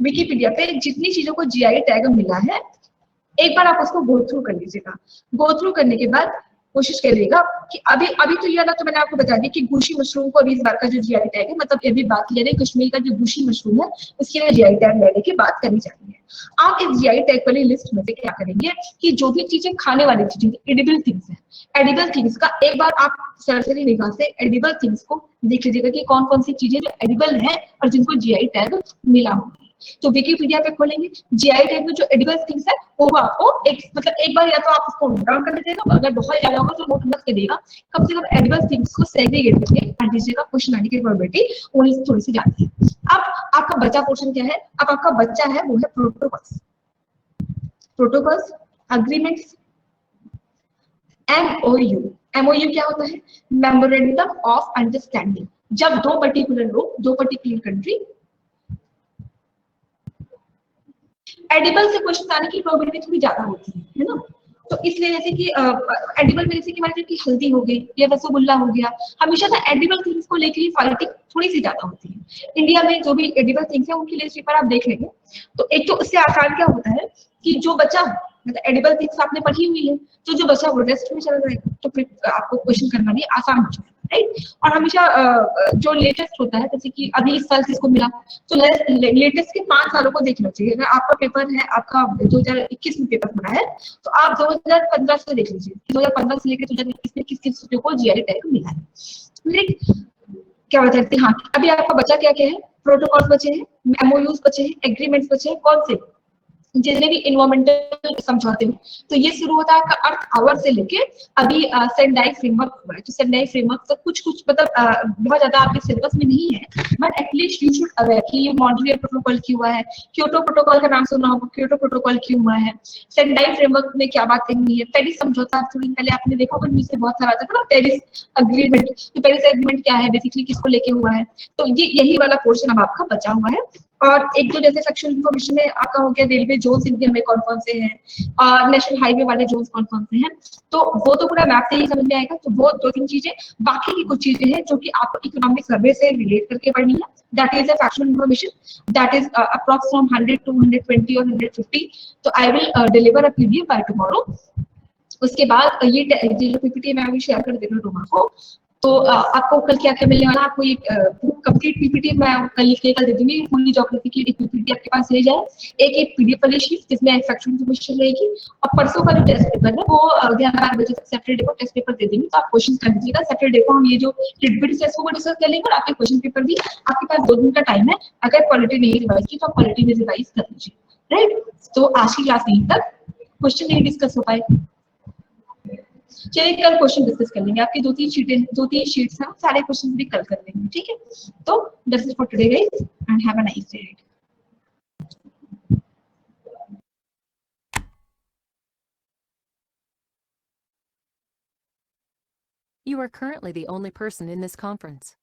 विकिपीडिया पे जितनी चीजों को GI टैग मिला है एक बार आप उसको गो थ्रू कर लीजिएगा। गो थ्रू करने के बाद कोशिश करिएगा कि अभी तो ये वाला तो मैंने आपको बता दिया कि गुशी मशरूम को अभी इस बार का जो GI टैग है, मतलब ये भी बात की जा रही है कश्मीर का जो गुशी मशरूम है उसके लिए GI टैग लेने की बात करी जा रही है। आप इस जीआई टैग वाली लिस्ट में से क्या करेंगे कि जो भी चीजें खाने वाली चीजें एडिबल थिंग्स है, एडिबल थिंग्स का एक बार आप सरसरी निगाह से एडिबल थिंग्स को देख लीजिएगा कि कौन कौन सी चीजें जो एडिबल है और जिनको जीआई टैग मिला हुआ है। तो विकिपीडिया पे खोलेंगे, जीआई टैग में जो एडिबल थिंग्स है वो आपको एक बार या तो आप उसको नोट डाउन कर लीजिएगा, अगर बहुत ज्यादा होगा तो नोट मत करिएगा, कम से कम एडिबल थिंग्स को सेग्रीगेट करके पढ़ लीजिएगा, क्वेश्चन आने की प्रोबेबिलिटी वही थोड़ी सी जाती है। अब आपका बचा पोर्शन क्या है, अब आपका बच्चा है वो है protocols, protocols, agreements, MOU. MOU क्या होता है, मेमोरेंडम ऑफ अंडरस्टैंडिंग, जब दो पर्टिकुलर लोग, दो पर्टिकुलर कंट्री, एडिबल से क्वेश्चन आने की प्रोबेबिलिटी थोड़ी ज्यादा होती है ना, तो इसलिए जैसे कि एडिबल में जैसे कि मान लीजिए हल्दी हो गई या रसगुल्ला हो गया, हमेशा से एडिबल थिंग्स को लेकर ही फाइटिंग थोड़ी सी ज्यादा होती है। इंडिया में जो भी एडिबल थिंग्स है उनकी लिस्ट पेपर आप देख लेंगे, तो एक तो उससे आसान क्या होता है कि जो बच्चा मतलब एडिबल थिंग्स आपने पढ़ी हुई है, तो जो बच्चा वो रेस्ट में चला जाएगा, तो फिर आपको क्वेश्चन करना भी आसान हो जाएगा, राइट। और हमेशा जो लेटेस्ट होता है, जैसे कि अभी इस साल किसको मिला, तो लेटेस्ट के 5 सालों को देखना चाहिए। अगर आपका पेपर है, आपका 2021 में पेपर बना है, तो आप 2015 से देख लीजिए, 2015 से लेकर 2021 में किस किस चीजों को जीआई टैग मिला है, क्या बताते हैं। हाँ, अभी आपका बचा क्या क्या है, प्रोटोकॉल बचे हैं, एमओयूज बचे हैं, एग्रीमेंट्स बचे हैं, कौन से, जितने भी इन्वायरमेंटल समझौते हैं। तो ये शुरू होता है आपका अर्थ आवर से लेके अभी सेंडाई फ्रेमवर्क हुआ है, तो सेंडाई फ्रेमवर्क तो कुछ कुछ मतलब बहुत ज्यादा आपके सिलेबस में नहीं है, but at least you should aware कि ये मॉन्ट्रियल प्रोटोकॉल क्यों हुआ है, क्योटो प्रोटोकॉल का नाम सुना होगा, क्योटो प्रोटोकॉल क्यों हुआ है, सेंडाई फ्रेमवर्क में क्या बातें हुई है, पेरिस समझौता थोड़ी पहले आपने देखा होगा न्यूज़ में बहुत सारा आता था ना, पेरिस अग्रीमेंट। तो पेरिस एग्रीमेंट क्या है, बेसिकली किसको लेके हुआ है, तो ये यही वाला पोर्शन अब आपका बचा हुआ है। और एक दो जैसे सेक्शन इन्फॉर्मेशन में आपका हो गया रेलवे जोन्स इंडिया में कौन कौन से हैं, और नेशनल हाईवे वाले जोन्स कौन कौन से हैं, तो वो तो पूरा मैप से ही समझ में आएगा। तो वो 2-3 चीजें, बाकी की कुछ चीजें हैं जो कि आपको इकोनॉमिक सर्वे से रिलेट करके पढ़नी है, that is a factual information, that is approx from 100 to 120 और 150। तो I will deliver a PDF by tomorrow. उसके बाद ये जो पीपीटी मैं अभी शेयर कर दे रही हूँ रोमा को, तो आपको कल क्या क्या मिलने वाला, आपको ये कंप्लीट पीपीटी मैं कल लिख के कल दे दूंगी, पूरी ज्योग्राफी की एक पीपीटी आपके पास ले जाए, एक पीडीएफ वाली शीट जिसमें फैक्चुअल इन्फॉर्मेशन रहेगी। और परसों का जो टेस्ट पेपर है वो 11-12 बजे तक सैटरडे को टेस्ट पेपर दे देंगे, तो आप क्वेश्चन कर लीजिएगा। सैटरडे को हम ये जो लिटबिट टेस्ट को डिस्कस कर लेंगे, और आपके क्वेश्चन पेपर भी आपके पास 2 दिन का टाइम है, अगर क्वालिटी नहीं रिवाइज की तो आप क्वालिटी में रिवाइज कर लीजिए, राइट। तो आज की क्लास यहीं तक, क्वेश्चन नहीं डिस्कस हो पाए, चलिए कल क्वेश्चन डिस्कस कर लेंगे। आपकी 2-3 शीट्स हैं, सारे क्वेश्चन भी कल कर लेंगे, ठीक है। तो that's it for today guys, and have a nice day.
You are currently the only person in this conference.